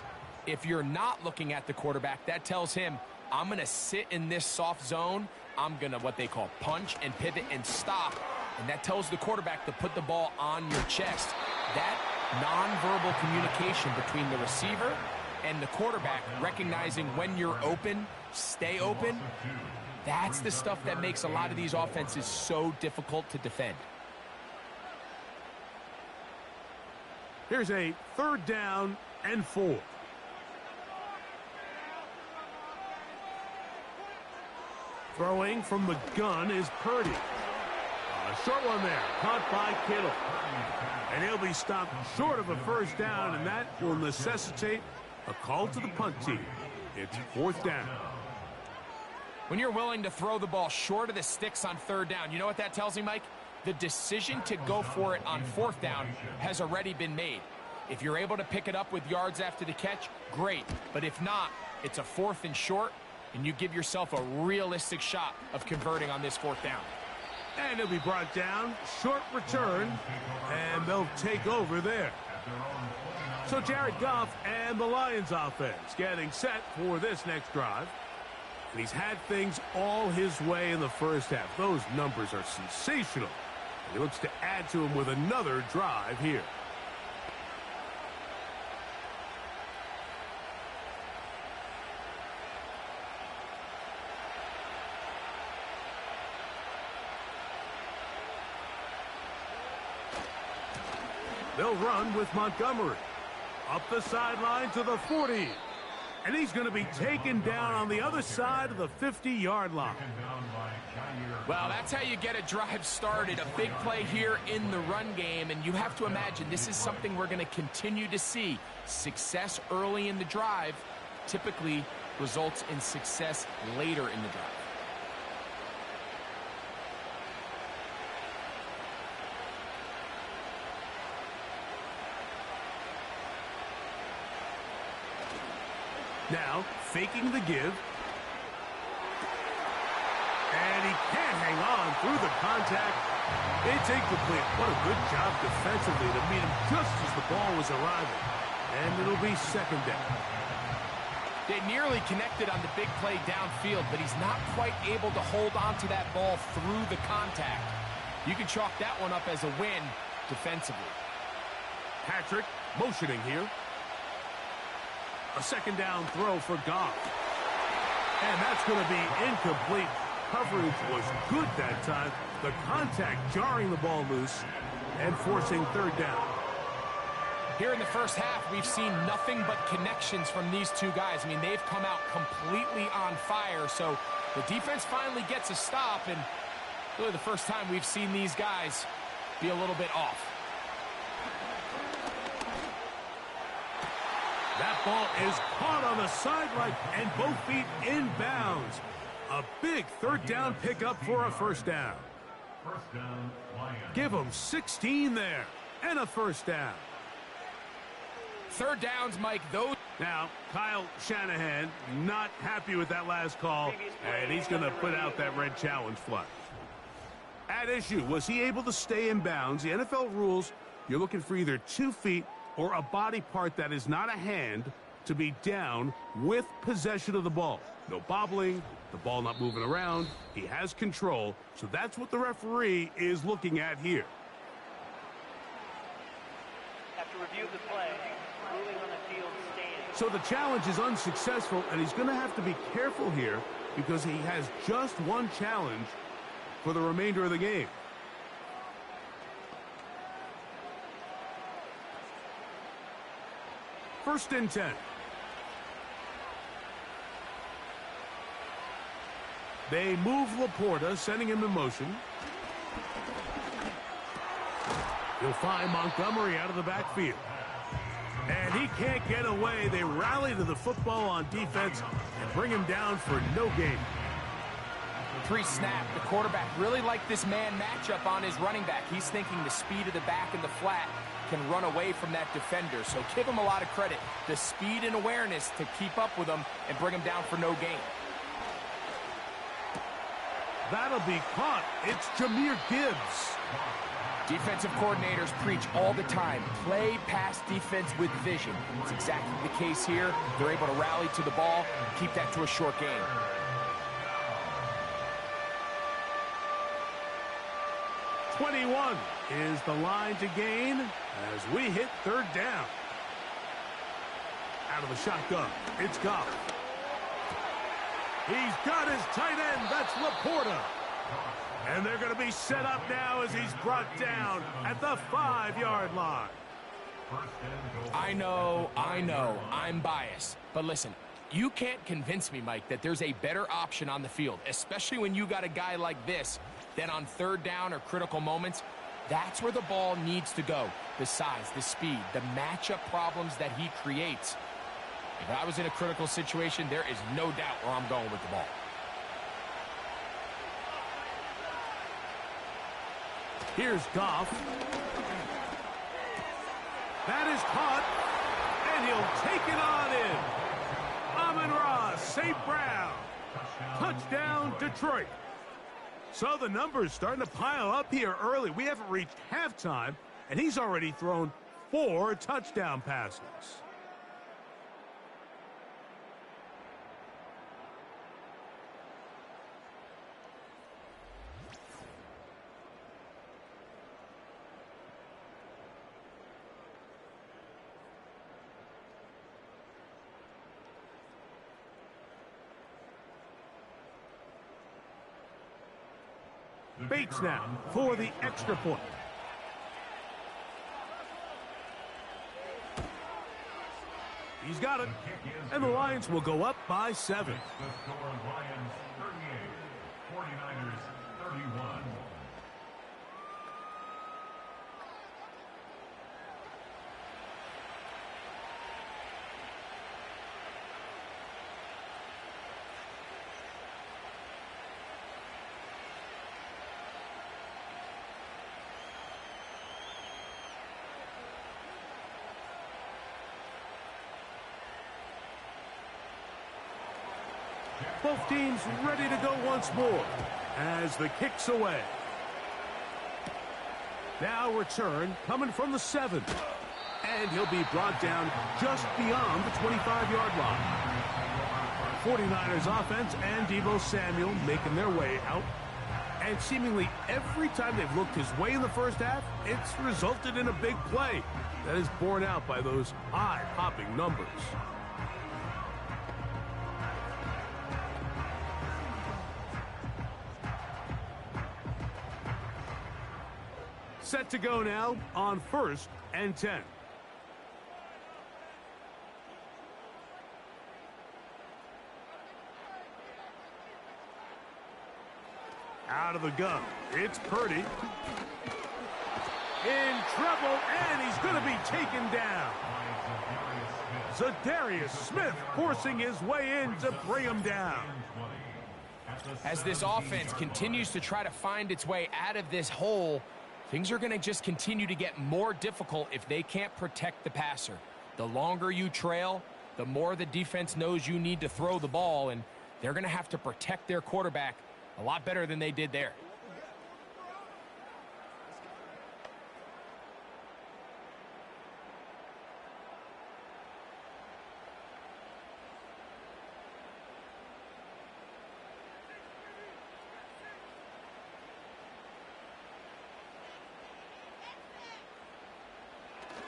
If you're not looking at the quarterback, that tells him, I'm going to sit in this soft zone. I'm going to what they call punch and pivot and stop. And that tells the quarterback to put the ball on your chest. That nonverbal communication between the receiver and the quarterback, recognizing when you're open, stay open, that's the stuff that makes a lot of these offenses so difficult to defend. Here's a 3rd down and 4. Throwing from the gun is Purdy. A short one there, caught by Kittle. And he'll be stopped short of a first down, and that will necessitate a call to the punt team. It's 4th down. When you're willing to throw the ball short of the sticks on 3rd down, you know what that tells me, Mike? The decision to go for it on 4th down has already been made. If you're able to pick it up with yards after the catch, great. But if not, it's a 4th and short, and you give yourself a realistic shot of converting on this 4th down. And he'll be brought down, short return, and they'll take over there. So Jared Goff and the Lions offense getting set for this next drive. And he's had things all his way in the first half. Those numbers are sensational. And he looks to add to them with another drive here. They'll run with Montgomery. Up the sideline to the 40. And he's going to be taken down on the other side of the 50-yard line. Well, that's how you get a drive started. A big play here in the run game. And you have to imagine this is something we're going to continue to see. Success early in the drive typically results in success later in the drive. Now, faking the give. And he can't hang on through the contact. It's incomplete. What a good job defensively to meet him just as the ball was arriving. And it'll be 2nd down. They nearly connected on the big play downfield, but he's not quite able to hold on to that ball through the contact. You can chalk that one up as a win defensively. Patrick motioning here. A 2nd down throw for Goff. And that's going to be incomplete. Coverage was good that time. The contact jarring the ball loose and forcing 3rd down. Here in the first half, we've seen nothing but connections from these two guys. I mean, they've come out completely on fire. So the defense finally gets a stop, and really the first time we've seen these guys be a little bit off. That ball is caught on the sideline and both feet inbounds. A big 3rd down pickup for a first down. Give them 16 there and a first down. 3rd downs, Mike, those. Now, Kyle Shanahan not happy with that last call, and he's going to put out that red challenge flag. At issue, was he able to stay in bounds? The NFL rules, you're looking for either 2 feet or a body part that is not a hand to be down with possession of the ball. No bobbling, the ball not moving around. He has control, so that's what the referee is looking at here. After review of the play, ruling on the field stands. So the challenge is unsuccessful, and he's going to have to be careful here because he has just one challenge for the remainder of the game. First and 10. They move Laporta, sending him in motion. He'll find Montgomery out of the backfield. And he can't get away. They rally to the football on defense and bring him down for no gain. Pre-snap, the quarterback really liked this man matchup on his running back. He's thinking the speed of the back in the flat can run away from that defender. So give him a lot of credit. The speed and awareness to keep up with him and bring him down for no gain. That'll be caught. It's Jahmyr Gibbs. Defensive coordinators preach all the time, play pass defense with vision. It's exactly the case here. They're able to rally to the ball, keep that to a short gain. "21 is the line to gain as we hit third down. Out of the shotgun, it's Goff. He's got his tight end, that's Laporta. And they're going to be set up now as he's brought down at the 5-yard line. I know, I'm biased. But listen, you can't convince me, Mike, that there's a better option on the field, especially when you got a guy like this, that on third down or critical moments, that's where the ball needs to go. The size, the speed, the matchup problems that he creates. If I was in a critical situation, there is no doubt where I'm going with the ball. Here's Goff. That is caught, and he'll take it on in. Amon-Ra St. Brown. Touchdown, Detroit. So the numbers starting to pile up here early. We haven't reached halftime, and he's already thrown 4 touchdown passes. Bates now for the extra point. He's got it. And the Lions will go up by 7. The score, Lions 38, 49ers 31. Both teams ready to go once more as the kick's away. Now return coming from the 7. And he'll be brought down just beyond the 25-yard line. 49ers offense and Deebo Samuel making their way out. And seemingly every time they've looked his way in the first half, it's resulted in a big play that is borne out by those high-popping numbers. Set to go now on 1st and 10. Out of the gun, it's Purdy. In trouble, and he's going to be taken down. Zadarius Smith forcing his way in to bring him down. As this offense continues to try to find its way out of this hole, things are going to just continue to get more difficult if they can't protect the passer. The longer you trail, the more the defense knows you need to throw the ball, and they're going to have to protect their quarterback a lot better than they did there.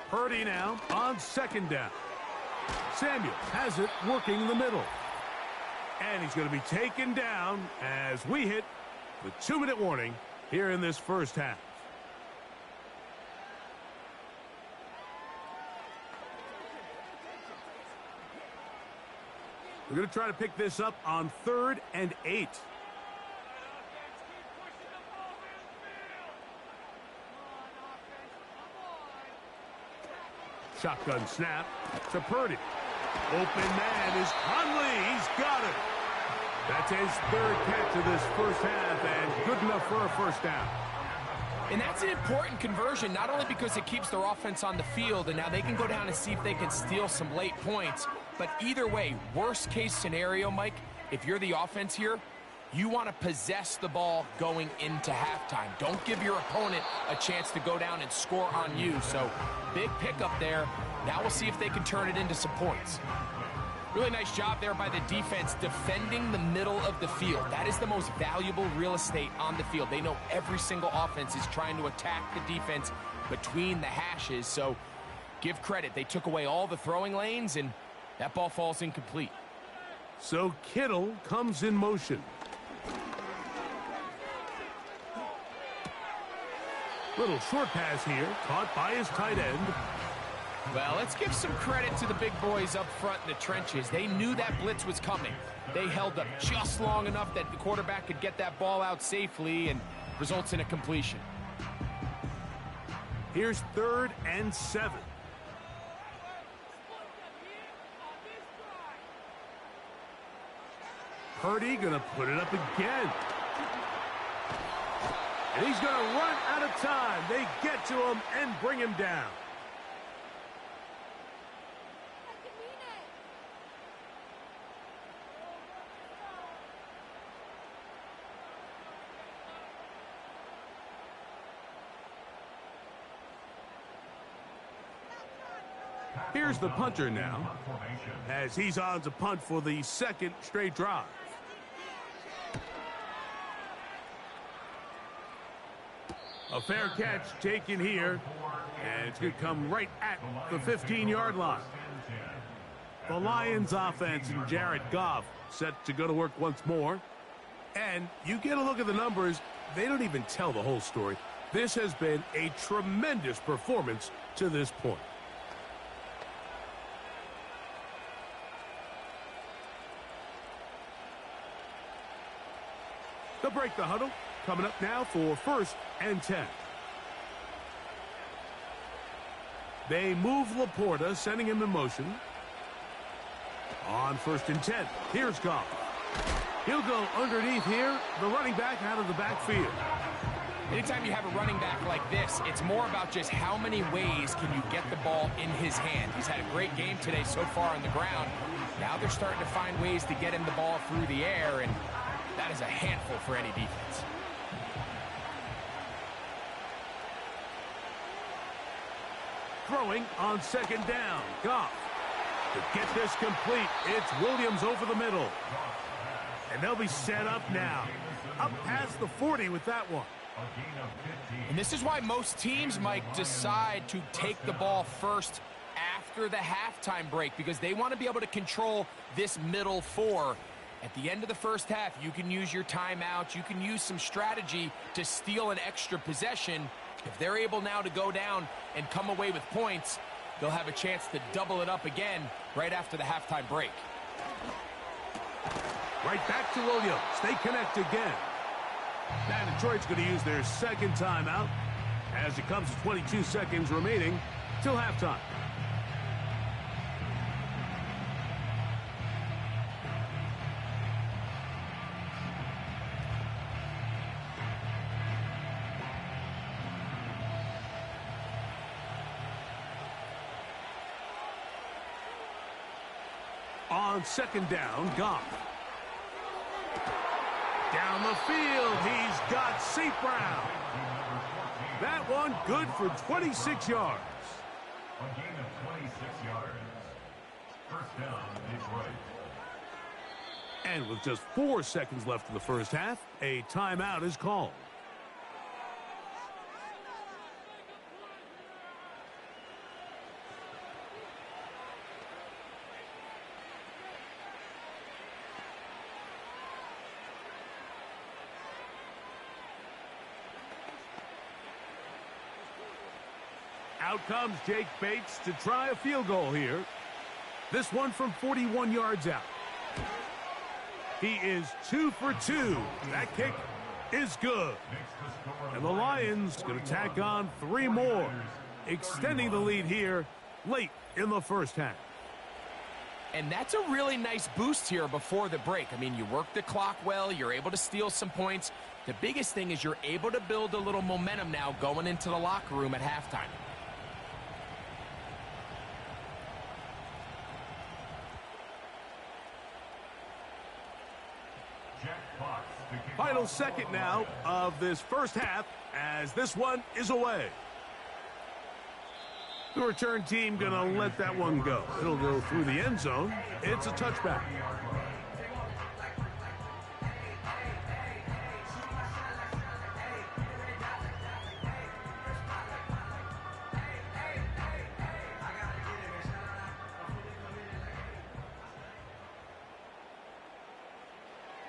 Purdy now on 2nd down. Samuel has it working in the middle. And he's going to be taken down as we hit the 2-minute warning here in this first half. We're going to try to pick this up on 3rd and 8. Shotgun snap to Purdy. Open man is Conley. He's got it. That's his third catch of this first half, and good enough for a first down. And that's an important conversion, not only because it keeps their offense on the field, and now they can go down and see if they can steal some late points, but either way, worst case scenario, Mike, if you're the offense here, you want to possess the ball going into halftime. Don't give your opponent a chance to go down and score on you. So big pickup there. Now we'll see if they can turn it into some points. Really nice job there by the defense defending the middle of the field. That is the most valuable real estate on the field. They know every single offense is trying to attack the defense between the hashes. So give credit. They took away all the throwing lanes, and that ball falls incomplete. So Kittle comes in motion. Little short pass here, caught by his tight end. Well, let's give some credit to the big boys up front in the trenches. They knew that blitz was coming. They held up just long enough that the quarterback could get that ball out safely, and results in a completion. Here's 3rd and 7. Purdy gonna put it up again. And he's going to run out of time. They get to him and bring him down. Here's the punter now, as he's on to punt for the 2nd straight drive. A fair catch taken here, and it's going to come right at the 15-yard line. The Lions offense and Jared Goff set to go to work once more. And you get a look at the numbers, they don't even tell the whole story. This has been a tremendous performance to this point. They'll break the huddle. Coming up now for 1st and 10. They move Laporta, sending him in motion. On 1st and 10, here's Goff. He'll go underneath here, the running back out of the backfield. Anytime you have a running back like this, it's more about just how many ways can you get the ball in his hand. He's had a great game today so far on the ground. Now they're starting to find ways to get him the ball through the air, and that is a handful for any defense. Throwing on 2nd down. Goff. To get this complete, it's Williams over the middle. And they'll be set up now. Up past the 40 with that one. And this is why most teams, Mike, decide to take the ball first after the halftime break, because they want to be able to control this middle 4. At the end of the first half, you can use your timeout. You can use some strategy to steal an extra possession. If they're able now to go down and come away with points, they'll have a chance to double it up again right after the halftime break. Right back to Williams. They connect again. Now Detroit's going to use their 2nd timeout as it comes to 22 seconds remaining till halftime. On 2nd down, Goff. Down the field, he's got St. Brown. That one good for 26 yards. A gain of 26 yards. 1st down, Detroit. And with just 4 seconds left in the first half, a timeout is called. Out comes Jake Bates to try a field goal here. This one from 41 yards out. He is 2 for 2. That kick is good. And the Lions going to tack on 3 more, extending the lead here late in the first half. And that's a really nice boost here before the break. I mean, you work the clock well. You're able to steal some points. The biggest thing is you're able to build a little momentum now going into the locker room at halftime. Final second now of this first half as this one is away. The return team going to let that one go. It'll go through the end zone. It's a touchback.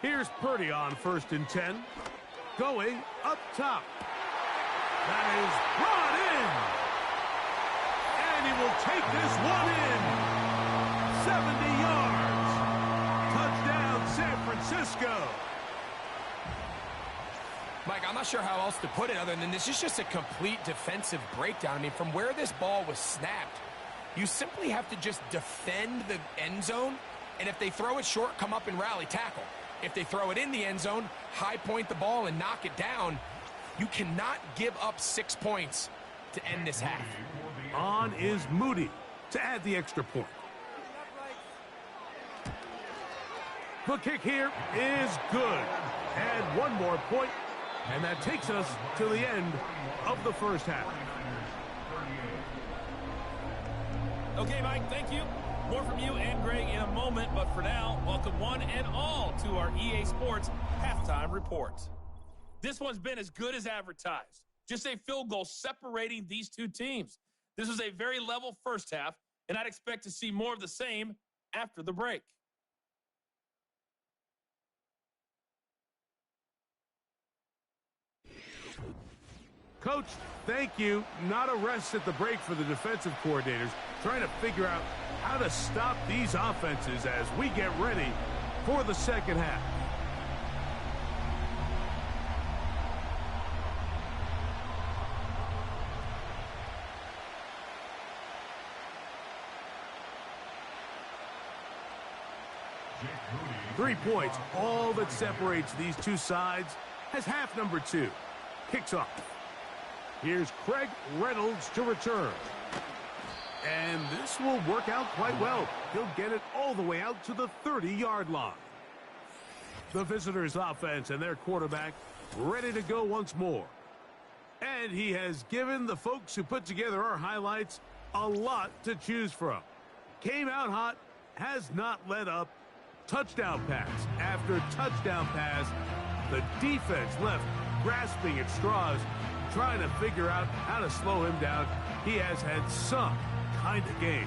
Here's Purdy on 1st and 10. Going up top. That is brought in. And he will take this one in. 70 yards. Touchdown, San Francisco. Mike, I'm not sure how else to put it other than this is just a complete defensive breakdown. I mean, from where this ball was snapped, you simply have to just defend the end zone. And if they throw it short, come up and rally tackle. If they throw it in the end zone, high point the ball and knock it down. You cannot give up 6 points to end this half. On is Moody to add the extra point. The kick here is good. Add one more point, and that takes us to the end of the first half. Okay, Mike, thank you. More from you and Greg in a moment, but for now, welcome one and all to our EA Sports Halftime Report. This one's been as good as advertised. Just a field goal separating these two teams. This was a very level first half, and I'd expect to see more of the same after the break. Coach, thank you. Not a rest at the break for the defensive coordinators, trying to figure out how to stop these offenses as we get ready for the second half. Three points, all that separates these two sides, as half number 2 kicks off. Here's Craig Reynolds to return. And this will work out quite well. He'll get it all the way out to the 30-yard line. The visitors' offense and their quarterback ready to go once more. And he has given the folks who put together our highlights a lot to choose from. Came out hot, has not let up. Touchdown pass after touchdown pass. The defense left grasping at straws, trying to figure out how to slow him down. He has had some kind of game.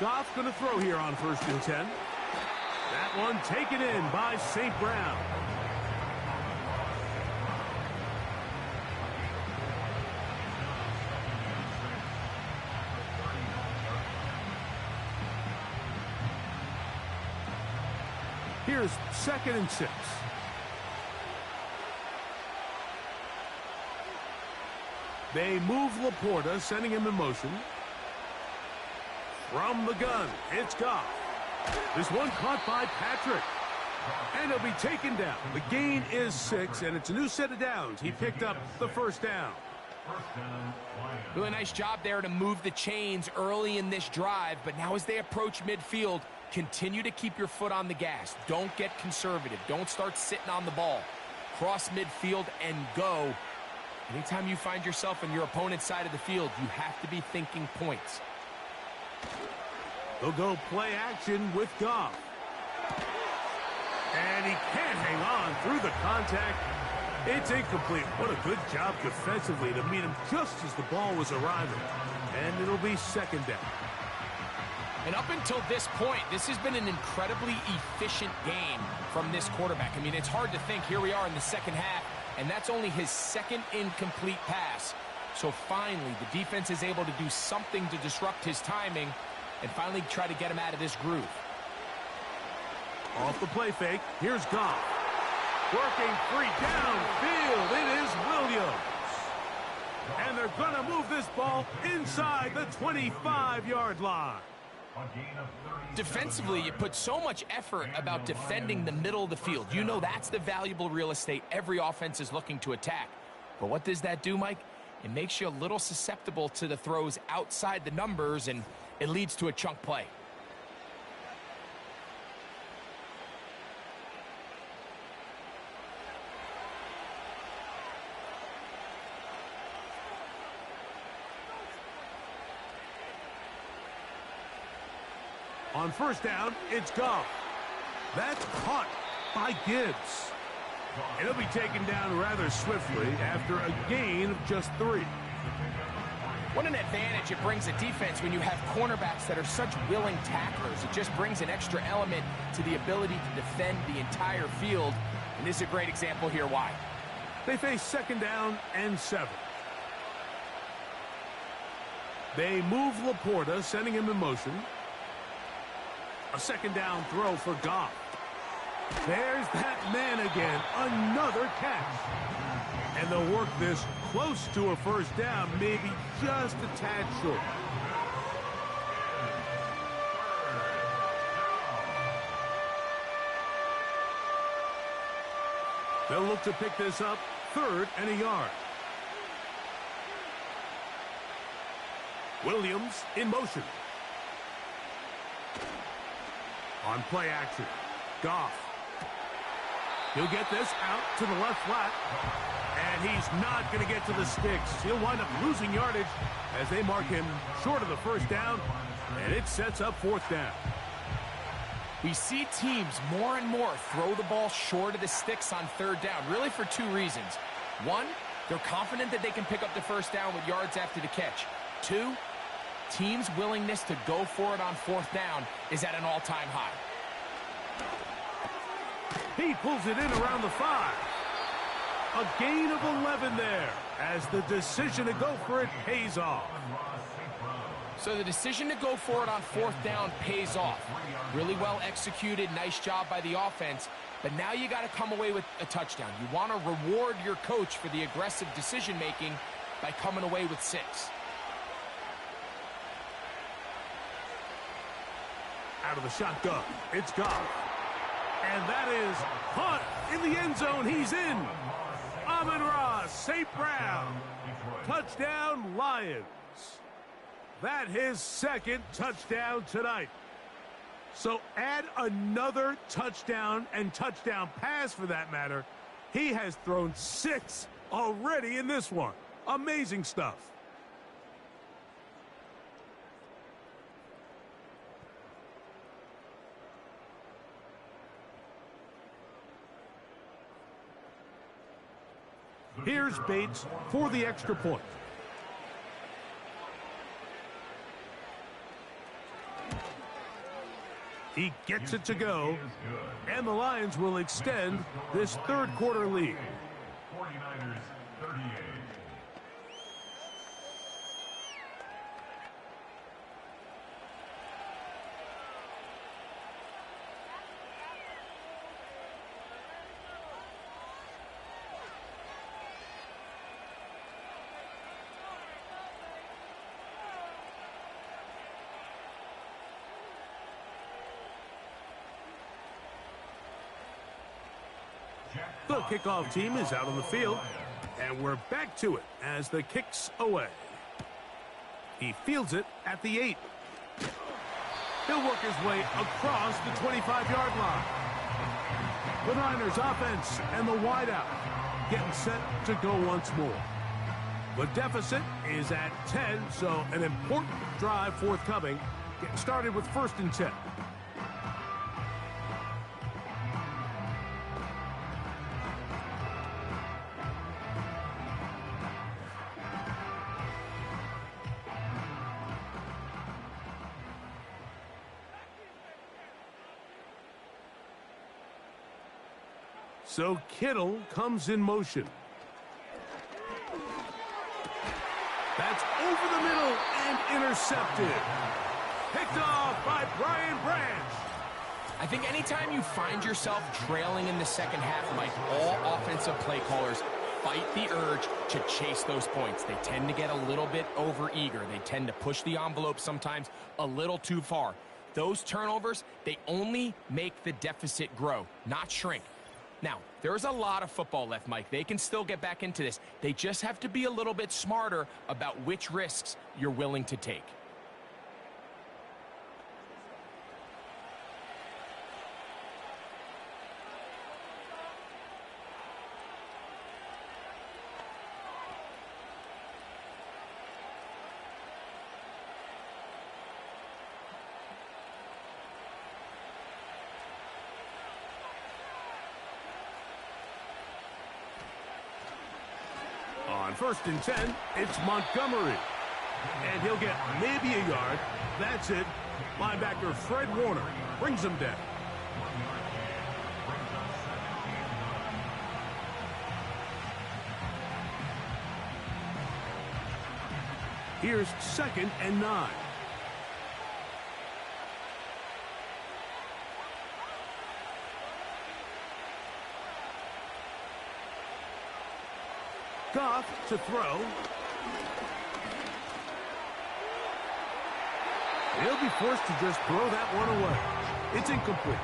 Goff going to throw here on 1st and 10. That one taken in by St. Brown. Here's 2nd and 6. They move Laporta, sending him in motion. From the gun, it's Goff. This one caught by Patrick. And he'll be taken down. The gain is 6, and it's a new set of downs. He picked up the first down. Really nice job there to move the chains early in this drive, but now as they approach midfield, continue to keep your foot on the gas. Don't get conservative. Don't start sitting on the ball. Cross midfield and go. Anytime you find yourself on your opponent's side of the field, you have to be thinking points. They'll go play action with Goff. And he can't hang on through the contact. It's incomplete. What a good job defensively to meet him just as the ball was arriving. And it'll be 2nd down. And up until this point, this has been an incredibly efficient game from this quarterback. I mean, it's hard to think. Here we are in the second half, and that's only his 2nd incomplete pass. So finally, the defense is able to do something to disrupt his timing and finally try to get him out of this groove. Off the play fake, here's Goff. Working free downfield, it is Williams. And they're going to move this ball inside the 25-yard line. Defensively, you put so much effort about defending the middle of the field. You know that's the valuable real estate every offense is looking to attack. But what does that do, Mike? It makes you a little susceptible to the throws outside the numbers, and it leads to a chunk play. On first down, it's Goff. That's caught by Gibbs. It'll be taken down rather swiftly after a gain of just 3. What an advantage it brings a defense when you have cornerbacks that are such willing tacklers. It just brings an extra element to the ability to defend the entire field. And this is a great example here why. They face second down and 7. They move Laporta, sending him in motion. A second down throw for Goff. There's that man again. Another catch. And they'll work this close to a first down, maybe just a tad short. They'll look to pick this up, 3rd and a yard. Williams in motion. On play action, Goff. He'll get this out to the left flat. And he's not going to get to the sticks. He'll wind up losing yardage as they mark him short of the first down. And it sets up 4th down. We see teams more and more throw the ball short of the sticks on 3rd down, really for 2 reasons. 1, they're confident that they can pick up the first down with yards after the catch. 2, teams' willingness to go for it on 4th down is at an all-time high. He pulls it in around the 5. A gain of 11 there as the decision to go for it pays off. So the decision to go for it on 4th down pays off. Really well executed, nice job by the offense. But now you got to come away with a touchdown. You want to reward your coach for the aggressive decision-making by coming away with 6. Out of the shotgun, it's Goff. And that is caught in the end zone. He's in. Amon-Ra St. Brown. Touchdown, Lions. That his 2nd touchdown tonight. So add another touchdown and touchdown pass for that matter. He has thrown 6 already in this one. Amazing stuff. Here's Bates for the extra point. He gets it to go, and the Lions will extend this 3rd quarter lead. 49'ers 38. The kickoff team is out on the field, and we're back to it as the kick's away. He fields it at the 8. He'll work his way across the 25-yard line. The Niners offense and the wideout getting set to go once more. The deficit is at 10, so an important drive forthcoming. Getting started with 1st and 10. So Kittle comes in motion. That's over the middle and intercepted. Picked off by Brian Branch. I think anytime you find yourself trailing in the second half, Mike, all offensive play callers fight the urge to chase those points. They tend to get a little bit overeager. They tend to push the envelope sometimes a little too far. Those turnovers, they only make the deficit grow, not shrink. Now, there's a lot of football left, Mike. They can still get back into this. They just have to be a little bit smarter about which risks you're willing to take. On 1st and 10, it's Montgomery. And he'll get maybe a yard. That's it. Linebacker Fred Warner brings him down. Here's 2nd and 9. Goff to throw. He'll be forced to just throw that one away. It's incomplete.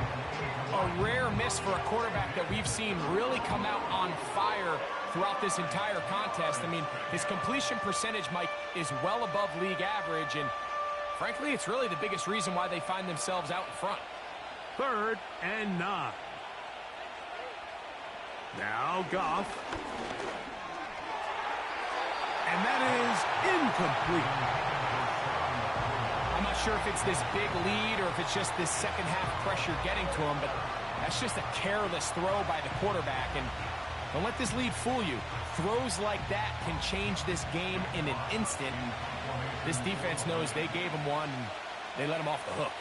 A rare miss for a quarterback that we've seen really come out on fire throughout this entire contest. I mean, his completion percentage, Mike, is well above league average, and frankly, it's really the biggest reason why they find themselves out in front. 3rd and 9. Now Goff. And that is incomplete. I'm not sure if it's this big lead or if it's just this second half pressure getting to him, but that's just a careless throw by the quarterback. And don't let this lead fool you. Throws like that can change this game in an instant. And this defense knows they gave him one, and they let him off the hook.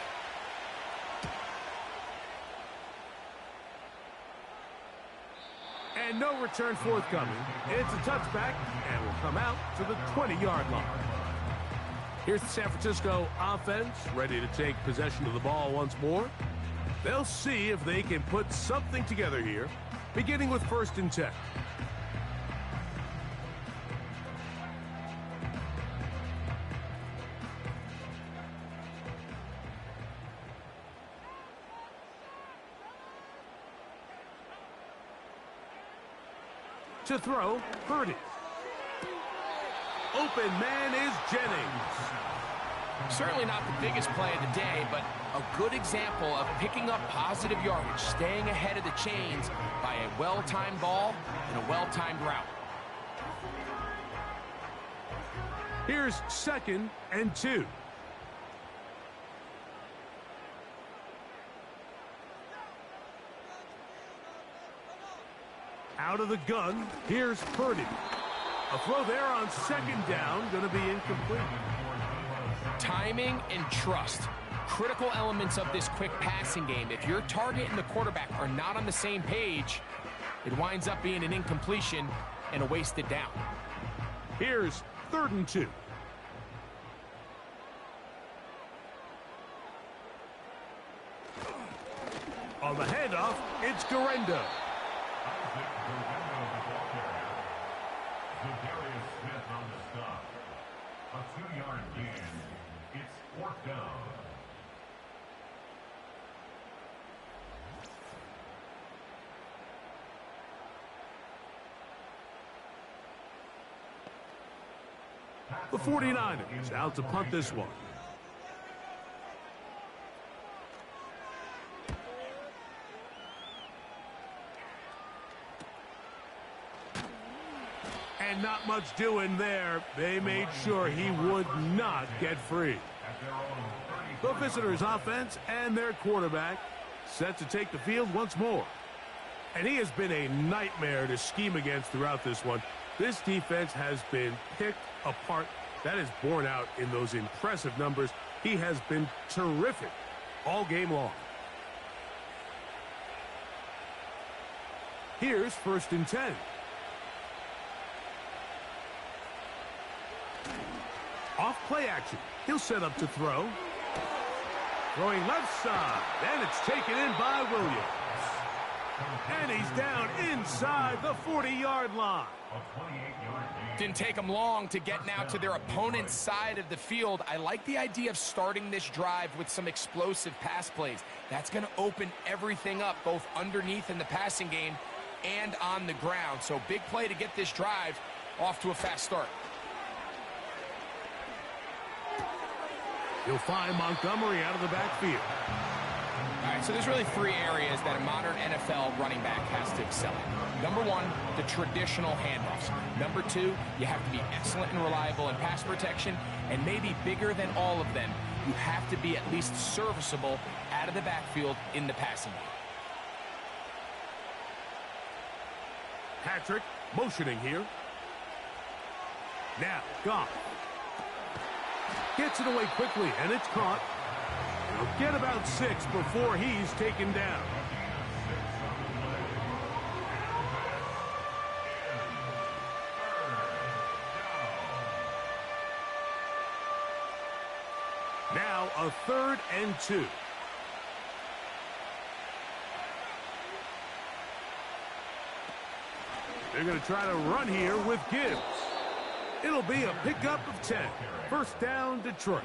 And no return forthcoming. It's a touchback, and will come out to the 20-yard line. Here's the San Francisco offense, ready to take possession of the ball once more. They'll see if they can put something together here, beginning with 1st and 10. To throw, Purdy. Open man is Jennings. Certainly not the biggest play of the day, but a good example of picking up positive yardage, staying ahead of the chains by a well-timed ball and a well-timed route. Here's 2nd and 2. Out of the gun, here's Purdy. A throw there on 2nd down, going to be incomplete. Timing and trust, critical elements of this quick passing game. If your target and the quarterback are not on the same page, it winds up being an incompletion and a wasted down. Here's 3rd and 2. On the handoff, it's Garendo. Smith on the stop. A 2-yard gain. It's 4th down. The 49ers out to punt this one. And not much doing there. They made sure he would not get free. The visitors' offense and their quarterback set to take the field once more. And he has been a nightmare to scheme against throughout this one. This defense has been picked apart. That is borne out in those impressive numbers. He has been terrific all game long. Here's 1st and 10. Off play action. He'll set up to throw. Throwing left side, and it's taken in by Williams. And he's down inside the 40-yard line. Didn't take them long to get now to their opponent's side of the field. I like the idea of starting this drive with some explosive pass plays. That's going to open everything up, both underneath in the passing game and on the ground. So big play to get this drive off to a fast start. You'll find Montgomery out of the backfield. All right, so there's really three areas that a modern NFL running back has to excel in. Number one, the traditional handoffs. Number two, you have to be excellent and reliable in pass protection. And maybe bigger than all of them, you have to be at least serviceable out of the backfield in the passing game. Patrick motioning here. Now, Goff. Gets it away quickly, and it's caught. He'll get about 6 before he's taken down. Now a 3rd and 2. They're going to try to run here with Gibbs. It'll be a pickup of 10. First down, Detroit.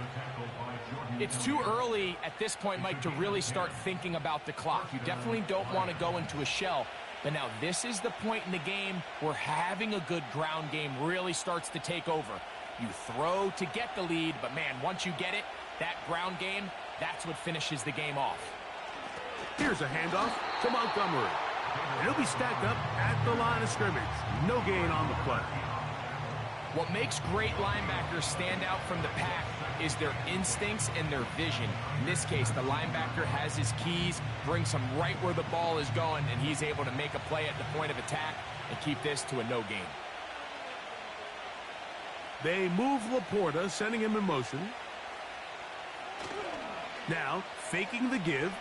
It's too early at this point, Mike, to really start thinking about the clock. You definitely don't want to go into a shell. But now this is the point in the game where having a good ground game really starts to take over. You throw to get the lead, but man, once you get it, that ground game, that's what finishes the game off. Here's a handoff to Montgomery. And he'll be stacked up at the line of scrimmage. No gain on the play. What makes great linebackers stand out from the pack is their instincts and their vision. In this case, the linebacker has his keys, brings him right where the ball is going, and he's able to make a play at the point of attack and keep this to a no gain. They move Laporta, sending him in motion. Now, faking the give.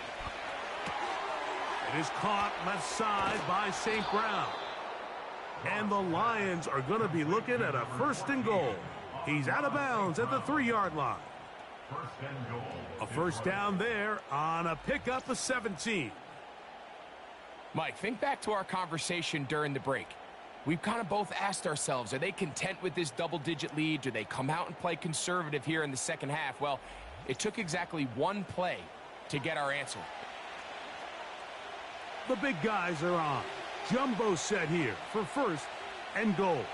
It is caught left side by St. Brown. And the Lions are going to be looking at a 1st and goal. He's out of bounds at the 3-yard line. A first down there on a pickup of 17. Mike, think back to our conversation during the break. We've kind of both asked ourselves, are they content with this double-digit lead? Do they come out and play conservative here in the second half? Well, it took exactly one play to get our answer. The big guys are on. Jumbo set here for 1st and goal.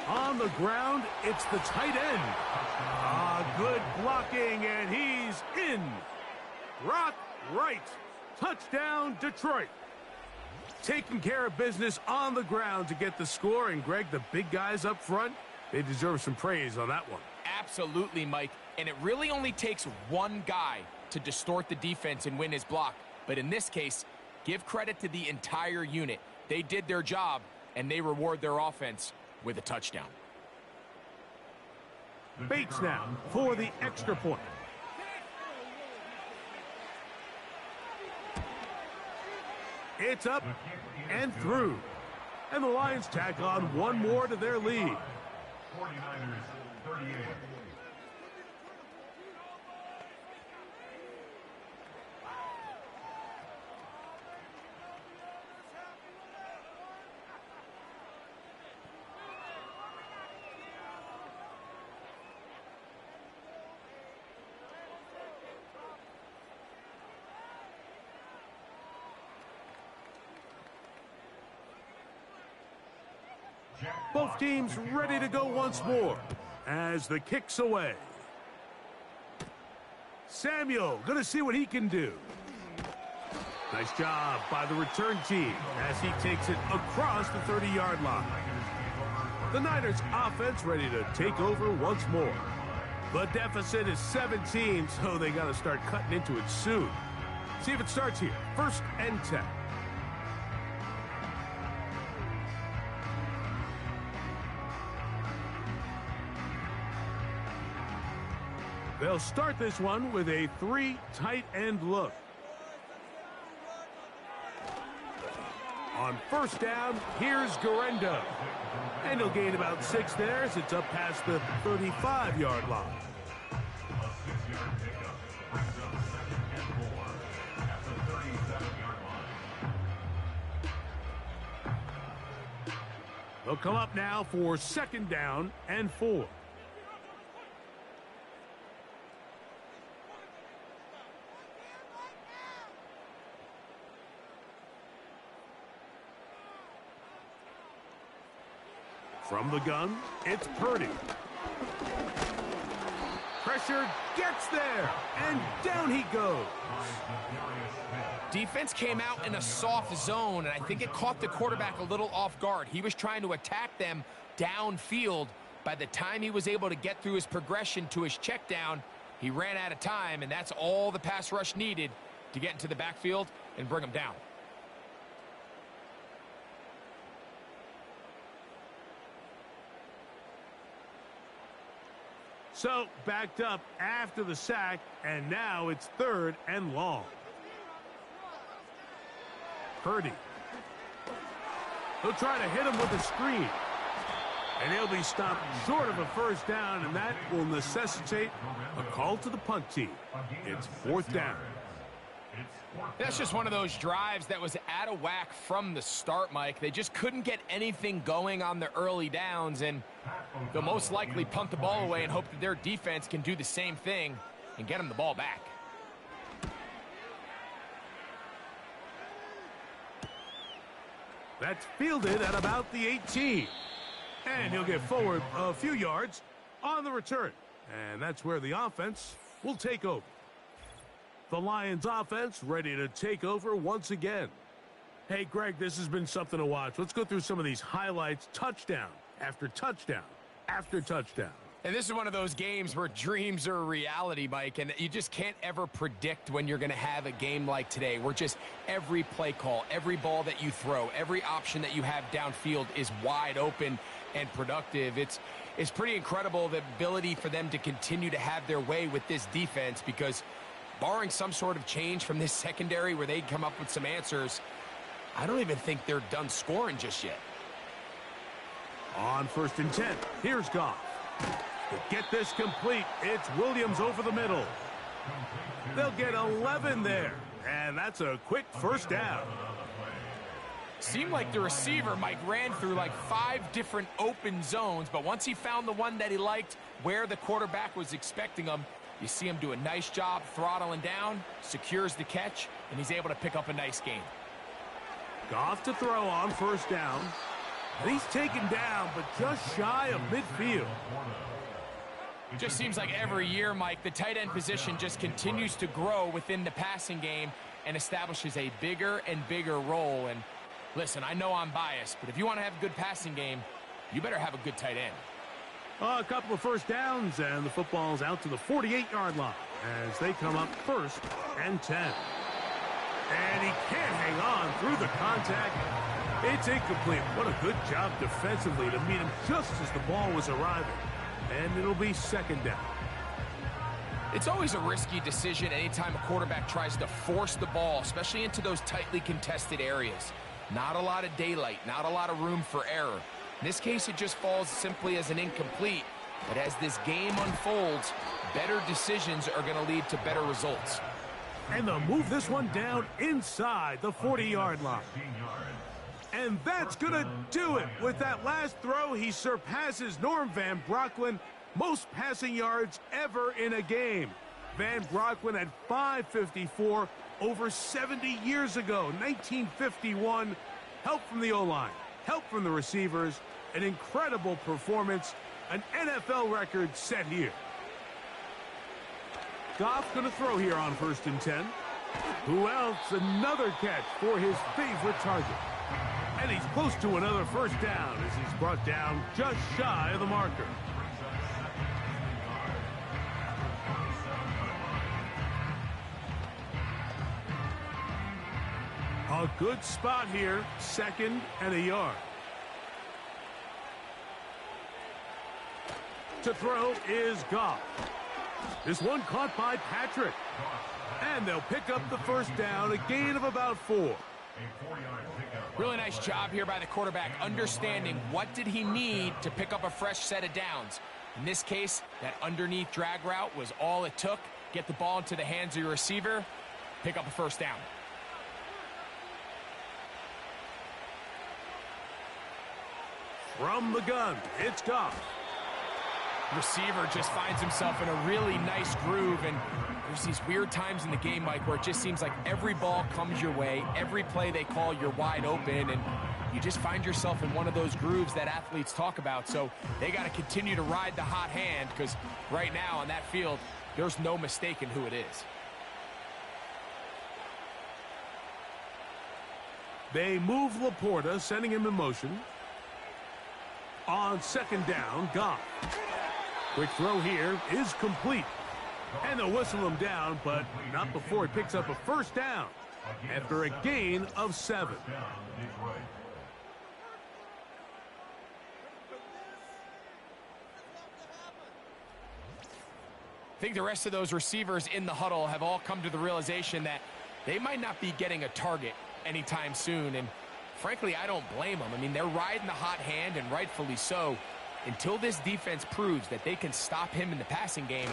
On the ground, it's the tight end. Good blocking, and he's in. Rock right. Touchdown, Detroit. Taking care of business on the ground to get the score. And, Greg, the big guys up front, they deserve some praise on that one. Absolutely, Mike. And it really only takes one guy to distort the defense and win his block. But in this case, give credit to the entire unit. They did their job, and they reward their offense with a touchdown. Bates now for the extra point. It's up and through. And the Lions tack on one more to their lead. 49'ers 38. Both teams ready to go once more as the kick's away. Samuel going to see what he can do. Nice job by the return team as he takes it across the 30-yard line. The Niners offense ready to take over once more. The deficit is 17, so they got to start cutting into it soon. See if it starts here. 1st and 10. They'll start this one with a 3 tight end look. On 1st down, here's Garendo. And he'll gain about 6 there as it's up past the 35-yard line. They'll come up now for 2nd down and 4. From the gun, it's Purdy. Pressure gets there, and down he goes. Defense came out in a soft zone, and I think it caught the quarterback a little off guard. He was trying to attack them downfield. By the time he was able to get through his progression to his check down, he ran out of time, and that's all the pass rush needed to get into the backfield and bring him down. So, backed up after the sack, and now it's 3rd and long. Purdy. He'll try to hit him with a screen. And he'll be stopped short of a 1st down, and that will necessitate a call to the punt team. It's 4th down. That's just one of those drives that was out of whack from the start, Mike. They just couldn't get anything going on the early downs, and they'll most likely punt the ball away and hope that their defense can do the same thing and get them the ball back. That's fielded at about the 18. And he'll get forward a few yards on the return. And that's where the offense will take over. The Lions offense ready to take over once again. Hey, Greg, this has been something to watch. Let's go through some of these highlights. Touchdown after touchdown after touchdown. And this is one of those games where dreams are a reality, Mike, and you just can't ever predict when you're going to have a game like today, where just every play call, every ball that you throw, every option that you have downfield is wide open and productive. It's pretty incredible, the ability for them to continue to have their way with this defense, because barring some sort of change from this secondary where they come up with some answers, I don't even think they're done scoring just yet. On 1st and 10, here's Goff. To get this complete, it's Williams over the middle. They'll get 11 there, and that's a quick 1st down. Seemed like the receiver, Mike, ran through like 5 different open zones, but once he found the one that he liked where the quarterback was expecting him, you see him do a nice job throttling down, secures the catch, and he's able to pick up a nice gain. Goff to throw on 1st down. And he's taken down, but just shy of midfield. It just seems like every year, Mike, the tight end position just continues to grow within the passing game and establishes a bigger and bigger role. And listen, I know I'm biased, but if you want to have a good passing game, you better have a good tight end. A couple of 1st downs, and the football's out to the 48-yard line as they come up 1st and 10. And he can't hang on through the contact. It's incomplete. What a good job defensively to meet him just as the ball was arriving. And it'll be 2nd down. It's always a risky decision anytime a quarterback tries to force the ball, especially into those tightly contested areas. Not a lot of daylight, not a lot of room for error. In this case, it just falls simply as an incomplete. But as this game unfolds, better decisions are going to lead to better results. And they'll move this one down inside the 40-yard line. And that's going to do it. With that last throw, he surpasses Norm Van Brocklin, most passing yards ever in a game. Van Brocklin had 554 over 70 years ago, 1951. Help from the O-line, help from the receivers, an incredible performance, an NFL record set here. Goff going to throw here on 1st and 10. Who else? Another catch for his favorite target. And he's close to another 1st down as he's brought down just shy of the marker. A good spot here, 2nd and a yard. To throw is Goff. This one caught by Patrick. And they'll pick up the 1st down, a gain of about 4. Really nice job here by the quarterback, understanding what did he need to pick up a fresh set of downs. In this case, that underneath drag route was all it took. Get the ball into the hands of your receiver, pick up a 1st down. From the gun, it's Goff. Receiver just finds himself in a really nice groove, and there's these weird times in the game, Mike, where it just seems like every ball comes your way, every play they call, you're wide open, and you just find yourself in one of those grooves that athletes talk about. So they got to continue to ride the hot hand, because right now on that field, there's no mistaking who it is. They move Laporta, sending him in motion. On second down, Goff. Quick throw here is complete. And they'll whistle him down, but not before he picks up a first down after a gain of 7. I think the rest of those receivers in the huddle have all come to the realization that they might not be getting a target anytime soon, and frankly, I don't blame them. I mean, they're riding the hot hand, and rightfully so. Until this defense proves that they can stop him in the passing game,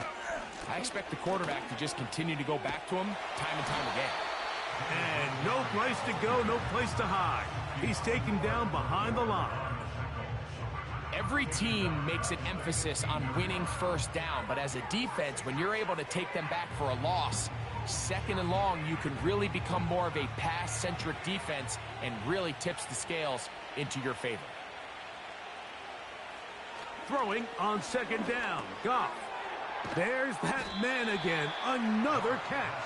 I expect the quarterback to just continue to go back to him time and time again. And no place to go, no place to hide. He's taken down behind the line. Every team makes an emphasis on winning first down, but as a defense, when you're able to take them back for a loss, second and long, you can really become more of a pass-centric defense and really tips the scales into your favor. Throwing on second down, Goff. There's that man again, another catch.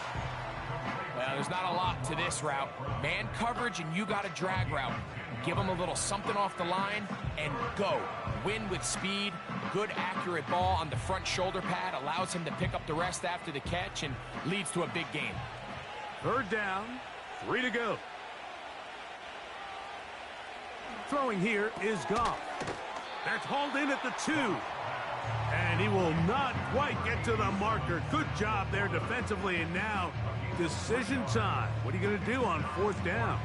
Well, there's not a lot to this route. Man coverage, and you got a drag route. Give him a little something off the line and go. Win with speed. Good, accurate ball on the front shoulder pad allows him to pick up the rest after the catch and leads to a big gain. Third down, 3 to go. Throwing here is Goff. That's hauled in at the 2. And he will not quite get to the marker. Good job there defensively, and now decision time. What are you going to do on fourth down?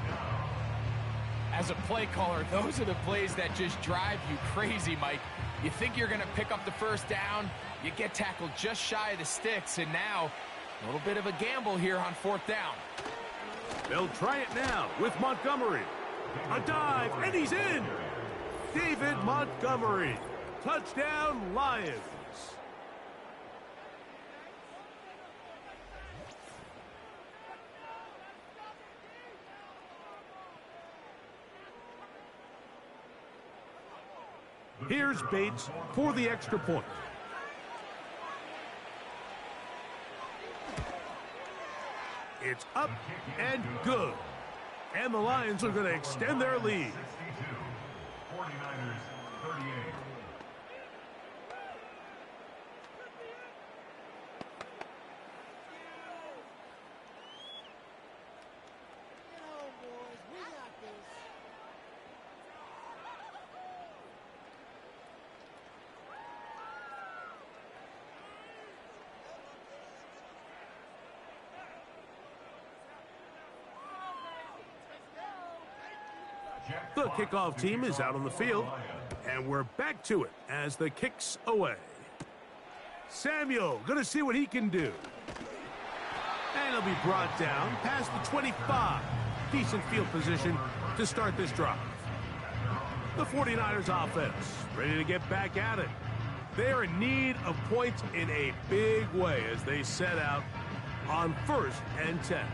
As a play caller, those are the plays that just drive you crazy, Mike. You think you're going to pick up the first down, you get tackled just shy of the sticks, and now a little bit of a gamble here on fourth down. They'll try it now with Montgomery. A dive, and he's in. David Montgomery. Touchdown, Lions. Here's Bates for the extra point. It's up and good. And the Lions are going to extend their lead. 49'ers 38. The kickoff team is out on the field, and we're back to it as the kick's away. Samuel going to see what he can do. And he'll be brought down past the 25. Decent field position to start this drive. The 49ers offense ready to get back at it. They're in need of points in a big way as they set out on 1st and 10.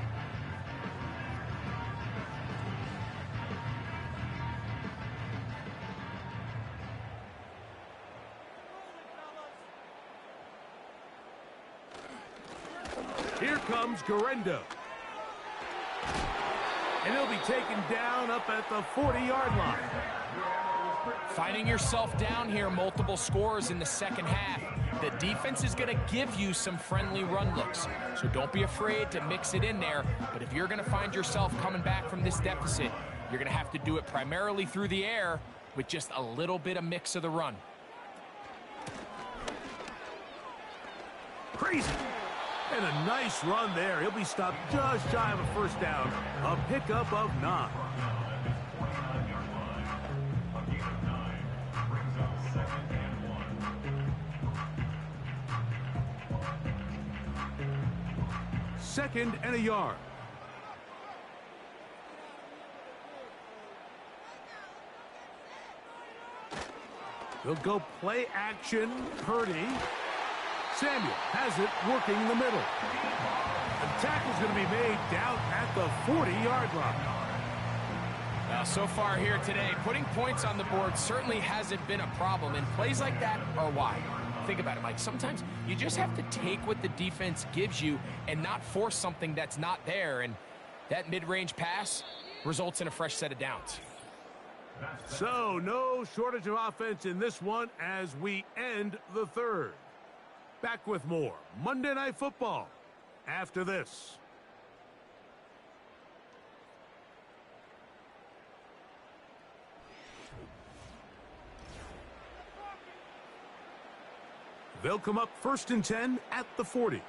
Here comes Garendo. And he'll be taken down up at the 40-yard line. Finding yourself down here, multiple scores in the second half. The defense is going to give you some friendly run looks, so don't be afraid to mix it in there. But if you're going to find yourself coming back from this deficit, you're going to have to do it primarily through the air with just a little bit of mix of the run. Crazy. And a nice run there. He'll be stopped just shy of a first down. A pickup of 9. Second and a yard. They'll go play action. Purdy. Samuel has it working in the middle. The tackle's going to be made down at the 40-yard line. Now, so far here today, putting points on the board certainly hasn't been a problem, and plays like that are why. Think about it, Mike. Sometimes you just have to take what the defense gives you and not force something that's not there, and that mid-range pass results in a fresh set of downs. So, no shortage of offense in this one as we end the third. Back with more Monday Night Football after this. They'll come up 1st and 10 at the 40.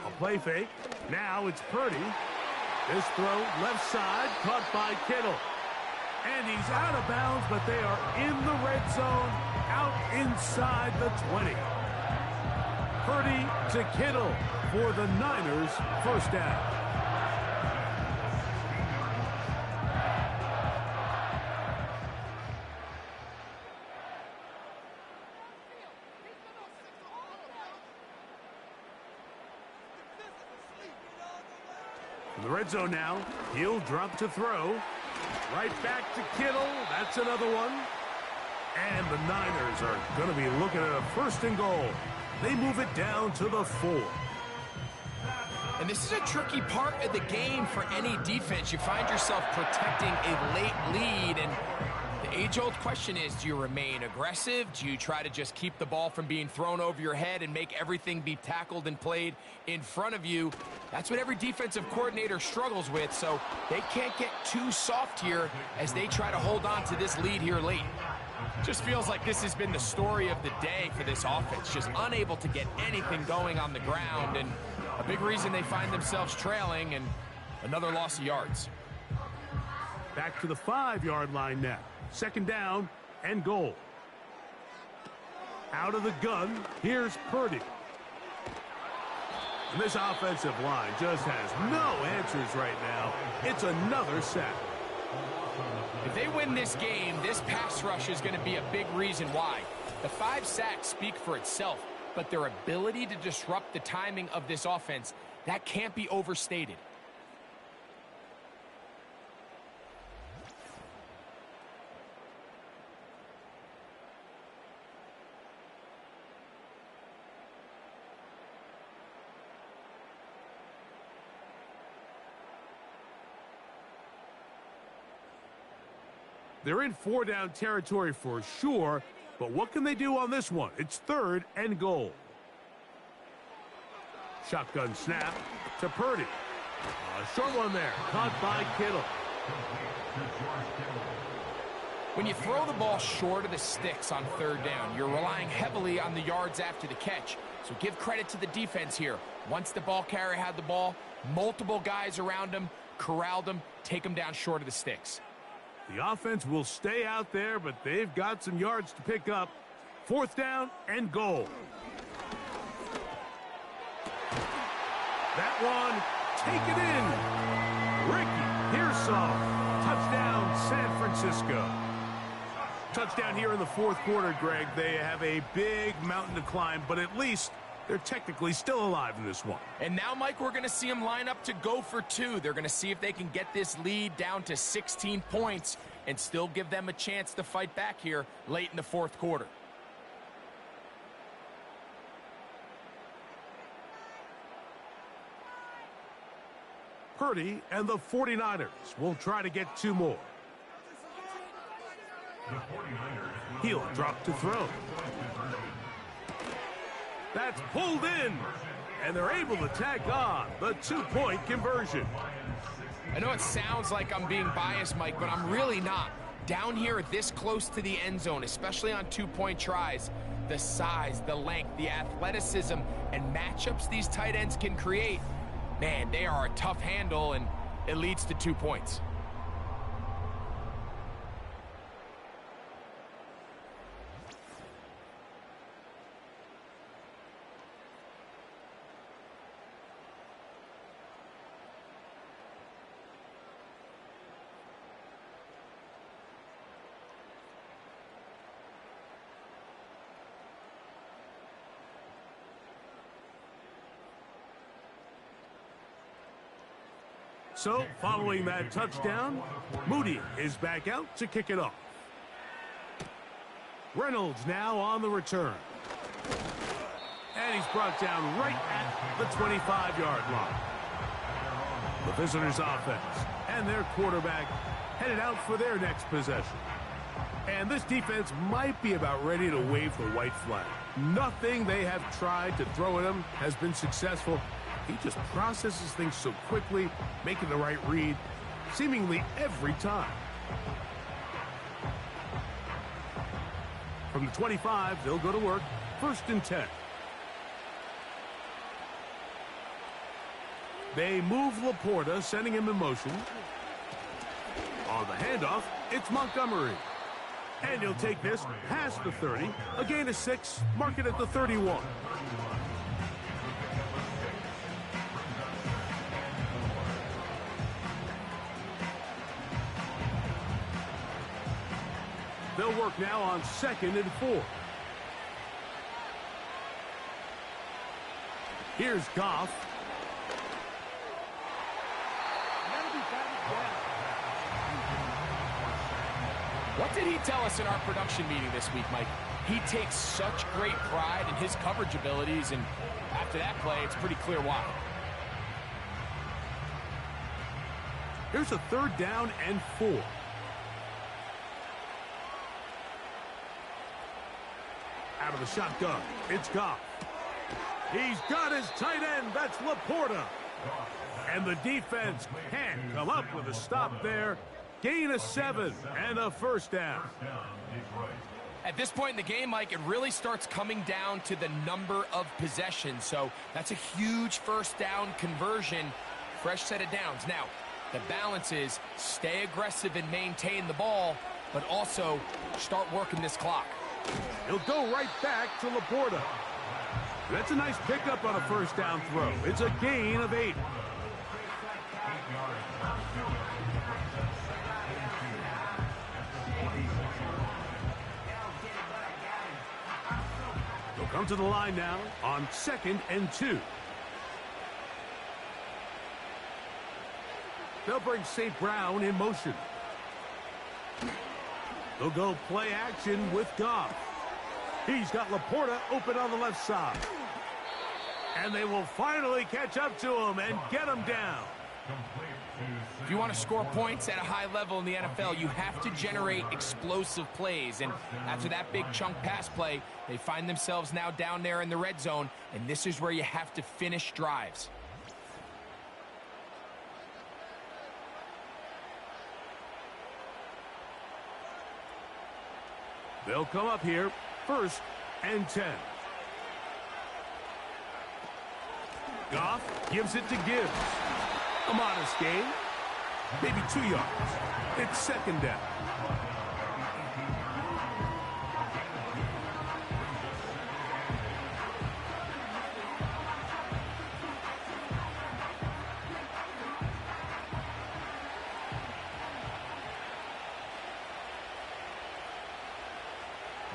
A play fake. Now it's Purdy. This throw left side caught by Kittle. And he's out of bounds, but they are in the red zone, out inside the 20. Purdy to Kittle for the Niners, first down. In the red zone now, he'll drop to throw. Right back to Kittle. That's another one. And the Niners are going to be looking at a 1st and goal. They move it down to the 4. And this is a tricky part of the game for any defense. You find yourself protecting a late lead, and the age-old question is, do you remain aggressive? Do you try to just keep the ball from being thrown over your head and make everything be tackled and played in front of you? That's what every defensive coordinator struggles with, so they can't get too soft here as they try to hold on to this lead here late. Just feels like this has been the story of the day for this offense, just unable to get anything going on the ground, and a big reason they find themselves trailing and another loss of yards. Back to the 5-yard line now. 2nd down and goal. Out of the gun, here's Purdy. And this offensive line just has no answers right now. It's another sack. If they win this game, this pass rush is going to be a big reason why. The 5 sacks speak for itself, but their ability to disrupt the timing of this offense, that can't be overstated. They're in 4-down territory for sure, but what can they do on this one? It's 3rd and goal. Shotgun snap to Purdy. A short one there, caught by Kittle. When you throw the ball short of the sticks on 3rd down, you're relying heavily on the yards after the catch. So give credit to the defense here. Once the ball carrier had the ball, multiple guys around him, corralled him, take him down short of the sticks. The offense will stay out there, but they've got some yards to pick up. 4th down and goal. That one, take it in. Ricky Pearsall, touchdown San Francisco. Touchdown here in the 4th quarter, Greg. They have a big mountain to climb, but at least they're technically still alive in this one. And now, Mike, we're going to see them line up to go for 2. They're going to see if they can get this lead down to 16 points and still give them a chance to fight back here late in the 4th quarter. Purdy and the 49ers will try to get 2 more. He'll drop to throw. That's pulled in, and they're able to tack on the 2-point conversion. I know it sounds like I'm being biased, Mike, but I'm really not. Down here this close to the end zone, especially on 2-point tries, the size, the length, the athleticism, and matchups these tight ends can create, man, they are a tough handle, and it leads to 2 points. So, following that touchdown, Moody is back out to kick it off. Reynolds now on the return. And he's brought down right at the 25-yard line. The visitors' offense and their quarterback headed out for their next possession. And this defense might be about ready to wave the white flag. Nothing they have tried to throw at him has been successful. He just processes things so quickly, making the right read, seemingly every time. From the 25, they'll go to work, 1st and 10. They move Laporta, sending him in motion. On the handoff, it's Montgomery. And he'll take this past the 30, a gain of 6, mark it at the 31. They'll work now on 2nd and 4. Here's Goff. What did he tell us in our production meeting this week, Mike? He takes such great pride in his coverage abilities, and after that play, it's pretty clear why. Here's a 3rd down and 4. Out of the shotgun, it's Goff. He's got his tight end, that's Laporta. And the defense can't come up with a stop there. Gain of 7 and a 1st down. At this point in the game, Mike, it really starts coming down to the number of possessions. So that's a huge 1st down conversion. Fresh set of downs. Now, the balance is stay aggressive and maintain the ball, but also start working this clock. He'll go right back to Laporta. That's a nice pickup on a 1st down throw. It's a gain of 8. They'll come to the line now on 2nd and 2. They'll bring St. Brown in motion. They'll go play action with Goff. He's got Laporta open on the left side. And they will finally catch up to him and get him down. If you want to score points at a high level in the NFL, you have to generate explosive plays. And after that big chunk pass play, they find themselves now down there in the red zone. And this is where you have to finish drives. They'll come up here, 1st and 10. Goff gives it to Gibbs. A modest gain, maybe 2 yards. It's 2nd down.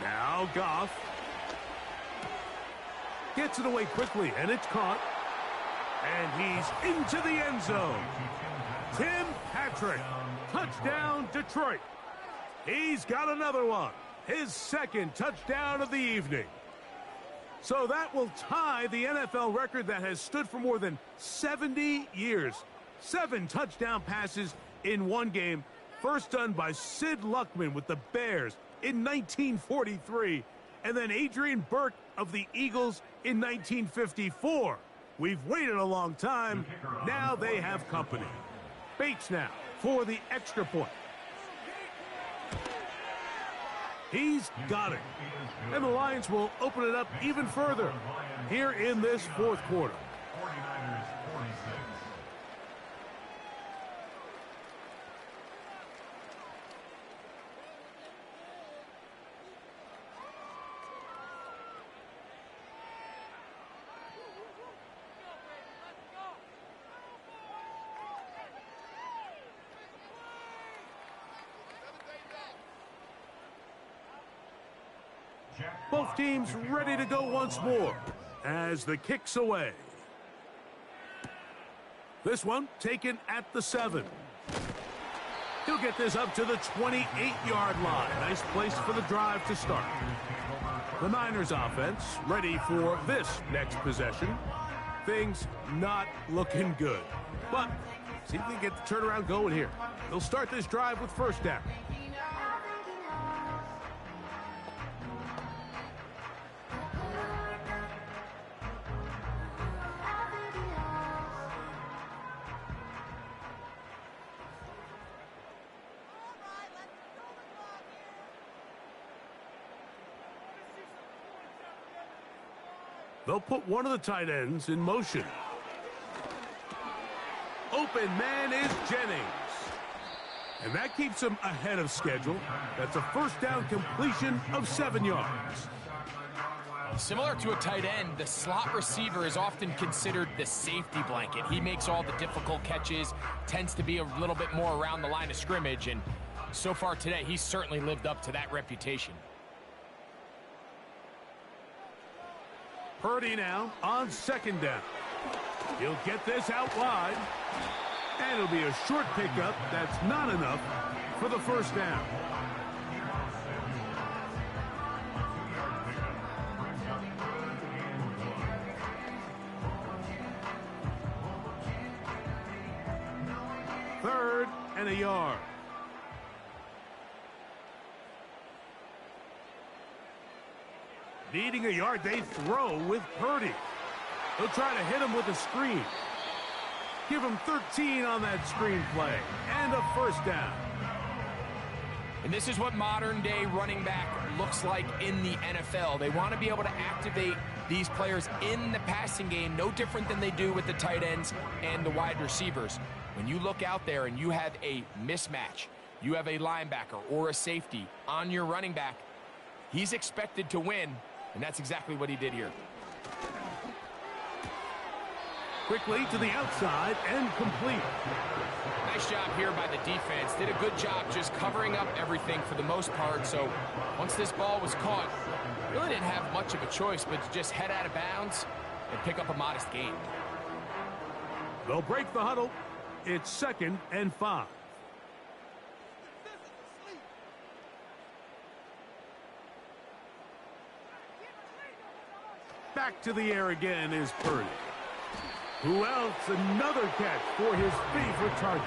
Now Goff gets it away quickly, and it's caught. And he's into the end zone. Tim Patrick, touchdown Detroit. He's got another one, his 2nd touchdown of the evening. So that will tie the NFL record that has stood for more than 70 years. 7 touchdown passes in one game, first done by Sid Luckman with the Bears in 1943, and then Adrian Burke of the Eagles in 1954. We've waited a long time. Now they have company. Bates now for the extra point. He's got it. And the Lions will open it up even further here in this 4th quarter. 49'ers 46. Both teams ready to go once more as the kick's away. This one taken at the 7. He'll get this up to the 28-yard line. Nice place for the drive to start. The Niners offense ready for this next possession. Things not looking good. But see if we can get the turnaround going here. They'll start this drive with first down. They'll put one of the tight ends in motion. Open man is Jennings. And that keeps him ahead of schedule. That's a first down completion of 7 yards. Similar to a tight end, the slot receiver is often considered the safety blanket. He makes all the difficult catches, tends to be a little bit more around the line of scrimmage, and so far today, he's certainly lived up to that reputation. Purdy now on second down. He'll get this out wide. And it'll be a short pickup. That's not enough for the first down. Third and a yard. Needing a yard, they throw with Purdy. They'll try to hit him with a screen. Give him 13 on that screen play. And a first down. And this is what modern-day running back looks like in the NFL. They want to be able to activate these players in the passing game, no different than they do with the tight ends and the wide receivers. When you look out there and you have a mismatch, you have a linebacker or a safety on your running back, he's expected to win, and that's exactly what he did here. Quickly to the outside and complete. Nice job here by the defense. Did a good job just covering up everything for the most part. So once this ball was caught, really didn't have much of a choice but to just head out of bounds and pick up a modest gain. They'll break the huddle. It's 2nd and 5. Back to the air again is Purdy. Who else? Another catch for his favorite target.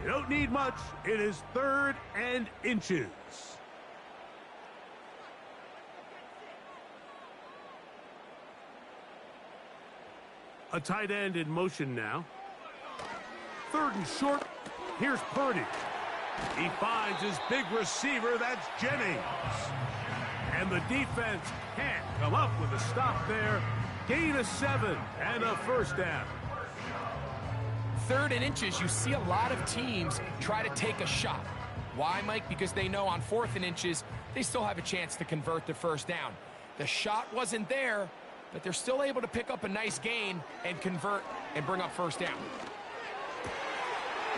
You don't need much. It is 3rd and inches. A tight end in motion now. 3rd and short. Here's Purdy. He finds his big receiver. That's Jennings. And the defense can't come up with a stop there. Gain of 7 and a first down. 3rd and inches, you see a lot of teams try to take a shot. Why, Mike? Because they know on 4th and inches, they still have a chance to convert the first down. The shot wasn't there, but they're still able to pick up a nice gain and convert and bring up first down.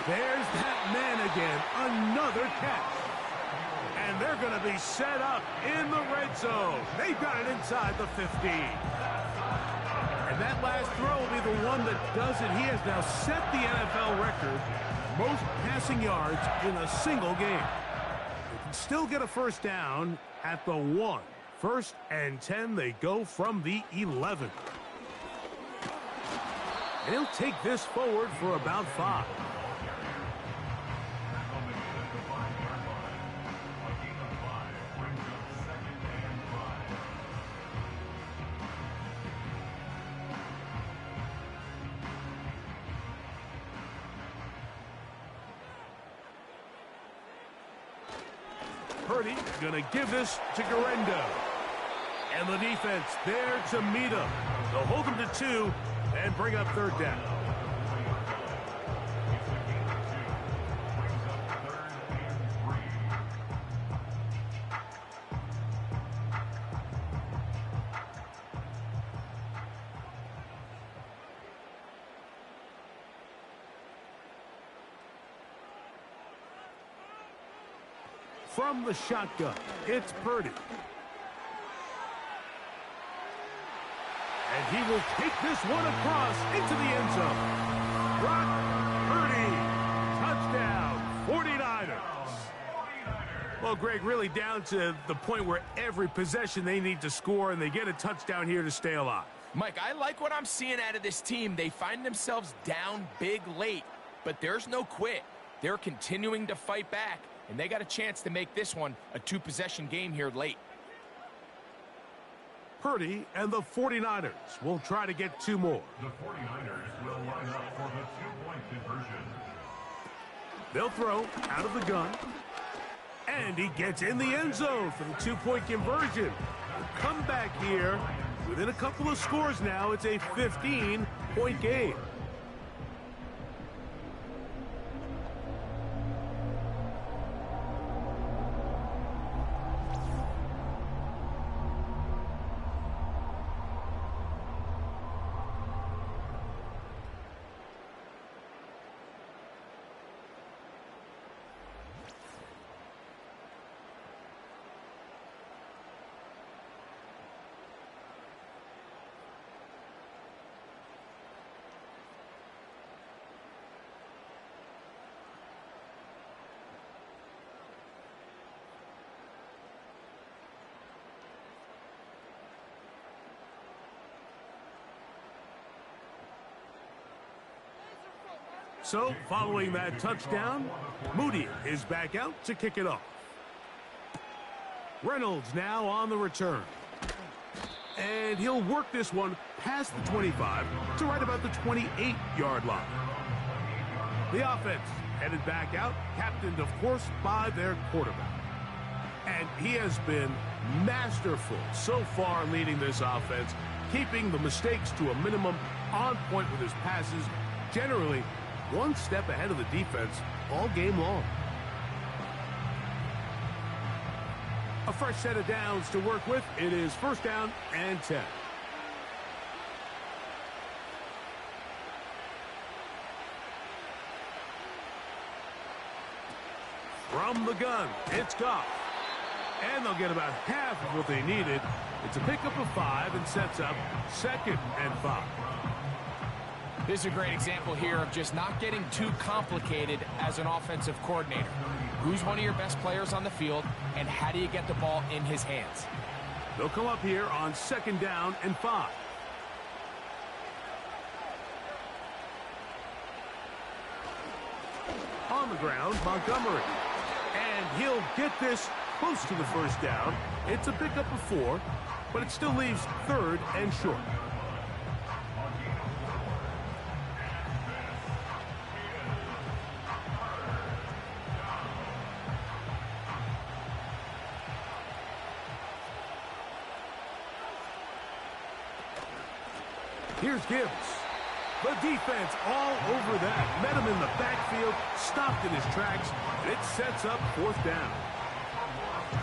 There's that man again. Another catch. And they're going to be set up in the red zone. They've got it inside the 15. And that last throw will be the one that does it. He has now set the NFL record, most passing yards in a single game. They can still get a first down at the 1. 1st and 10, they go from the 11. They'll take this forward for about 5. Purdy going to give this to Garendo. And the defense there to meet him. They'll hold him to 2 and bring up 3rd down. From the shotgun, it's Purdy. And he will take this one across into the end zone. Brock Purdy, touchdown, 49ers. Well, Greg, really down to the point where every possession they need to score, and they get a touchdown here to stay alive. Mike, I like what I'm seeing out of this team. They find themselves down big late, but there's no quit. They're continuing to fight back, and they got a chance to make this one a two-possession game here late. Purdy and the 49ers will try to get two more. The 49ers will line up for the two-point conversion. They'll throw out of the gun. And he gets in the end zone for the two-point conversion. Come back here. Within a couple of scores now, it's a 15-point game. So, following that touchdown, Moody is back out to kick it off. Reynolds now on the return. And he'll work this one past the 25 to right about the 28-yard line. The offense headed back out, captained, of course, by their quarterback. And he has been masterful so far leading this offense, keeping the mistakes to a minimum, on point with his passes, generally one step ahead of the defense all game long. A fresh set of downs to work with. It is first down and 10. From the gun, it's Goff. And they'll get about half of what they needed. It's a pickup of 5 and sets up 2nd and 5. This is a great example here of just not getting too complicated as an offensive coordinator. Who's one of your best players on the field, and how do you get the ball in his hands? They'll come up here on 2nd down and 5. On the ground, Montgomery. And he'll get this close to the first down. It's a pickup of 4, but it still leaves 3rd and short. Here's Gibbs. The defense all over that. Met him in the backfield, stopped in his tracks, and it sets up 4th down.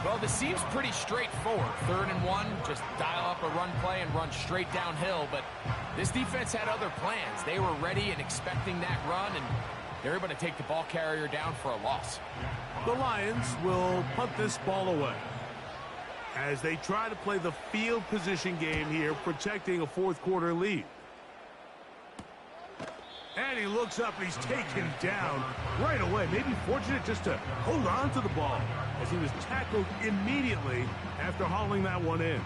Well, this seems pretty straightforward. 3rd and 1, just dial up a run play and run straight downhill. But this defense had other plans. They were ready and expecting that run, and they're able to take the ball carrier down for a loss. The Lions will punt this ball away as they try to play the field position game here, protecting a 4th quarter lead. And he looks up, and he's taken down right away. Maybe fortunate just to hold on to the ball as he was tackled immediately after hauling that one in.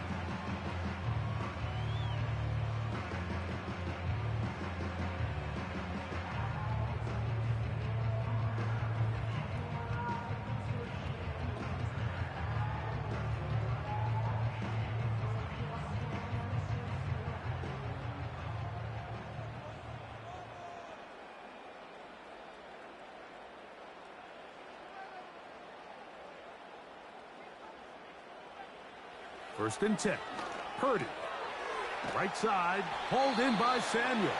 First and 10. Purdy. Right side. Hauled in by Samuel.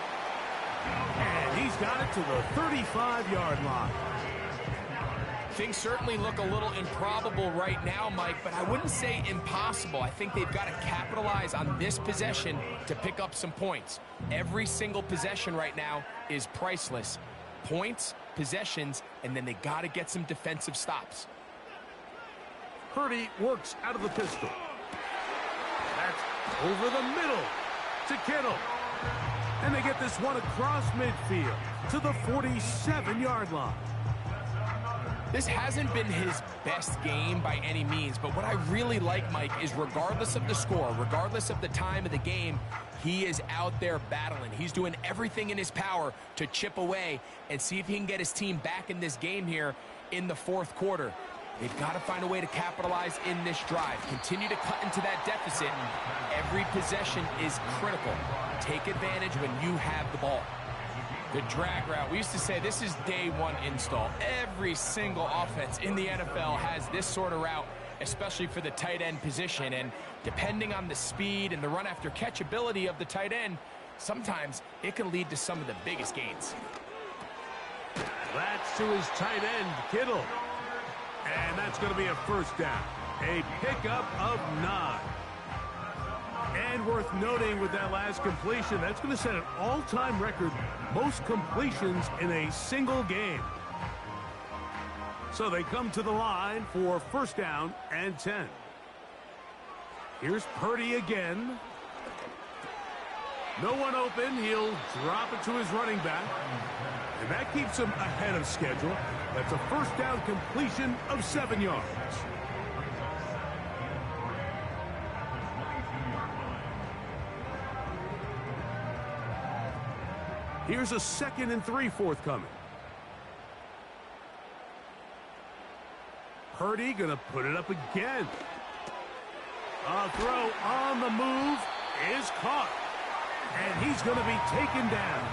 And he's got it to the 35-yard line. Things certainly look a little improbable right now, Mike, but I wouldn't say impossible. I think they've got to capitalize on this possession to pick up some points. Every single possession right now is priceless. Points, possessions, and then they got to get some defensive stops. Purdy works out of the pistol. That's over the middle to Kittle. And they get this one across midfield to the 47-yard line. This hasn't been his best game by any means, but what I really like, Mike, is regardless of the score, regardless of the time of the game, he is out there battling. He's doing everything in his power to chip away and see if he can get his team back in this game here in the fourth quarter. They've got to find a way to capitalize in this drive. Continue to cut into that deficit. Every possession is critical. Take advantage when you have the ball. The drag route. We used to say this is day one install. Every single offense in the NFL has this sort of route, especially for the tight end position. And depending on the speed and the run after catch ability of the tight end, sometimes it can lead to some of the biggest gains. That's to his tight end, Kittle. And that's going to be a first down. A pickup of 9. And worth noting with that last completion, that's going to set an all-time record, most completions in a single game. So they come to the line for first down and 10. Here's Purdy again. No one open. He'll drop it to his running back. And that keeps him ahead of schedule. That's a first down completion of 7 yards. Here's a 2nd and 3 forthcoming. Purdy gonna put it up again. A throw on the move is caught. And he's gonna be taken down.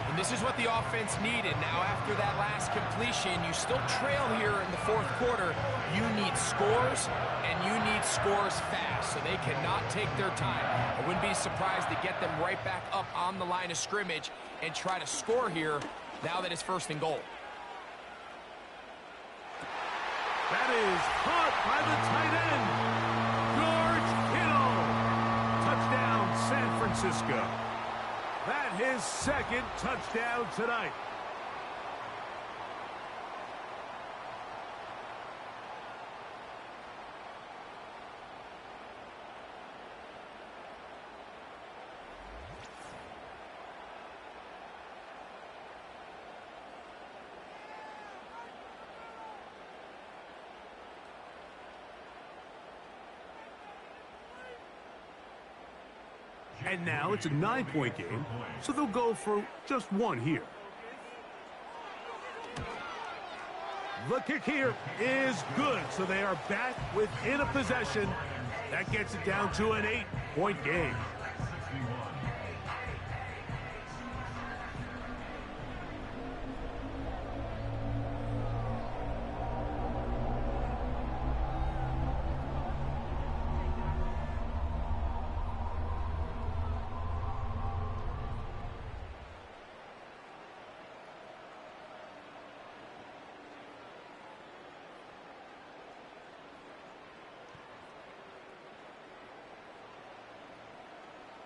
And this is what the offense needed. Now, after that last completion, you still trail here in the fourth quarter. You need scores, and you need scores fast, so they cannot take their time. I wouldn't be surprised to get them right back up on the line of scrimmage and try to score here now that it's 1st and goal. That is caught by the tight end, George Kittle. Touchdown, San Francisco. That his 2nd touchdown tonight. And now it's a 9-point game, so they'll go for just 1 here. The kick here is good, so they are back within a possession. That gets it down to an 8-point game.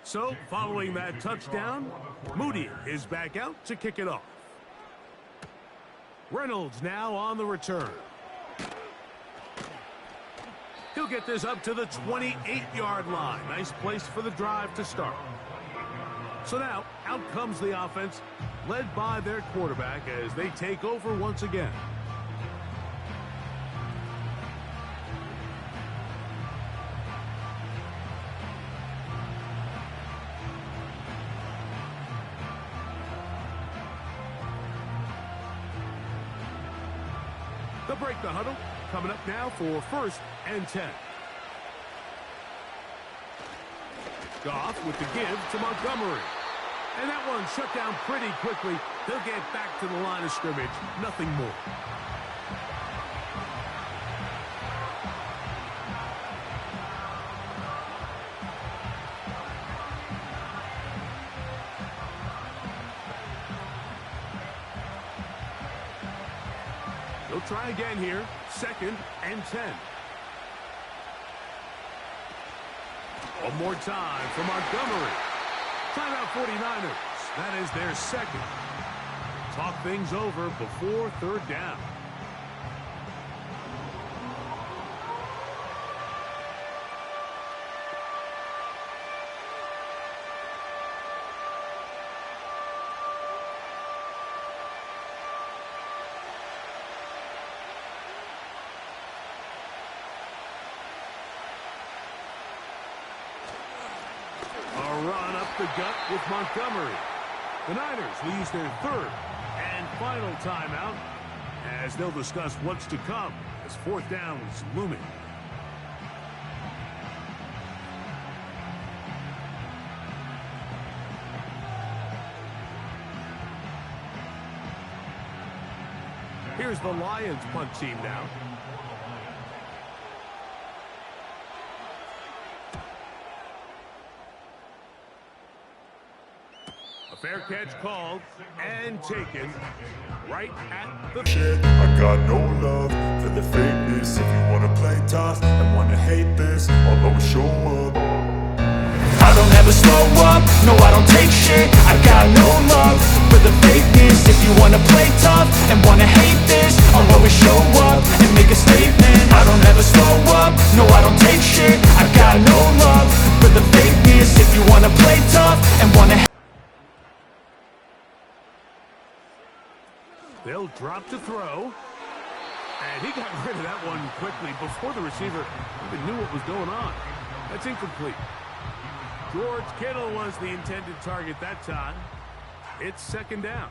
So, following that touchdown, Moody is back out to kick it off. Reynolds now on the return. He'll get this up to the 28-yard line. Nice place for the drive to start. So now, out comes the offense, led by their quarterback as they take over once again. They'll break the huddle. Coming up now for 1st and 10. Goff with the give to Montgomery. And that one shut down pretty quickly. They'll get back to the line of scrimmage. Nothing more. They'll try again here. 2nd and 10. One more time for Montgomery. Timeout 49ers. That is their 2nd. Talk things over before 3rd down. A run up the gut with Montgomery. The Niners will use their third and final timeout as they'll discuss what's to come as fourth down is looming. Here's the Lions punt team now. A fair catch called and taken right at the shit. I got no love for the fakeness. If you wanna play tough and wanna hate this, I'll always show up. I don't ever slow up, no I don't take shit. I got no love for the fakeness. If you wanna play tough and wanna hate this, I'll always show up and make a statement. I don't ever slow up, no I don't take shit. I got no love for the fakeness. If you wanna play tough and wanna hate. They'll drop to throw. And he got rid of that one quickly before the receiver even knew what was going on. That's incomplete. George Kittle was the intended target that time. It's second down.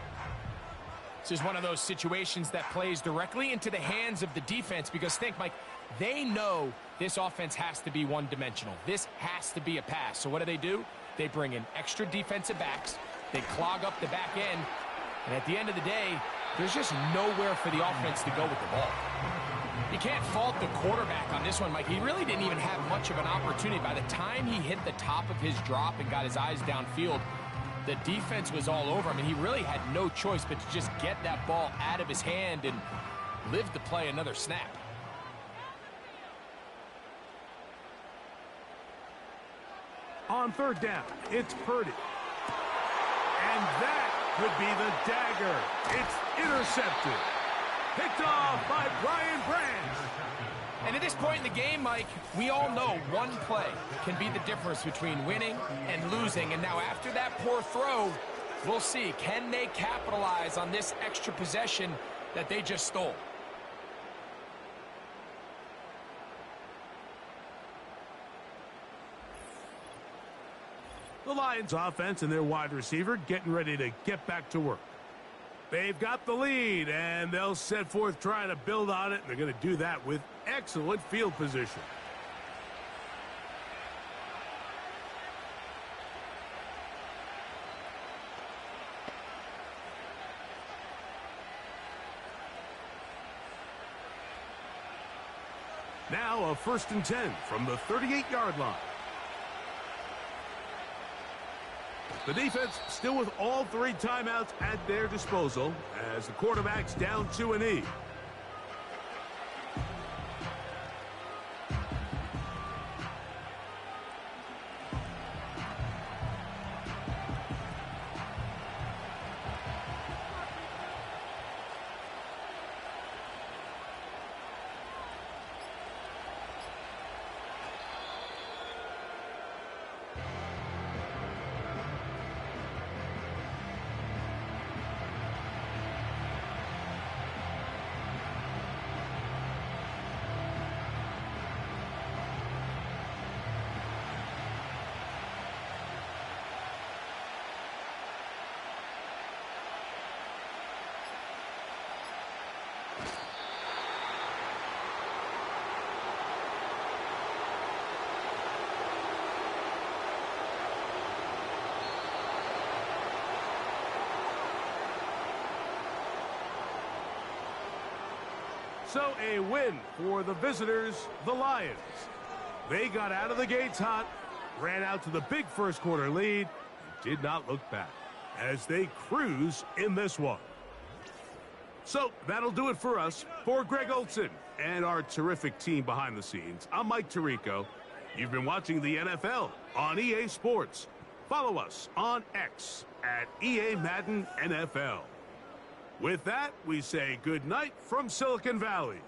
This is one of those situations that plays directly into the hands of the defense because think, Mike, they know this offense has to be one-dimensional. This has to be a pass. So what do? They bring in extra defensive backs. They clog up the back end. And at the end of the day, there's just nowhere for the offense to go with the ball. You can't fault the quarterback on this one, Mike. He really didn't even have much of an opportunity. By the time he hit the top of his drop and got his eyes downfield, the defense was all over him, and he really had no choice but to just get that ball out of his hand and live to play another snap. On third down, it's Purdy. And that could be the dagger. It's intercepted. Picked off by Brian Branch. And at this point in the game, Mike, we all know one play can be the difference between winning and losing. And now after that poor throw, we'll see, can they capitalize on this extra possession that they just stole? The Lions offense and their wide receiver getting ready to get back to work. They've got the lead, and they'll set forth trying to build on it. They're going to do that with excellent field position. Now a 1st and 10 from the 38-yard line. The defense still with all 3 timeouts at their disposal as the quarterback's down to a knee. So a win for the visitors, the Lions. They got out of the gates hot, ran out to the big first quarter lead, and did not look back as they cruise in this one. So that'll do it for us. For Greg Olson and our terrific team behind the scenes, I'm Mike Tirico. You've been watching the NFL on EA Sports. Follow us on X at EA Madden NFL. With that, we say good night from Silicon Valley.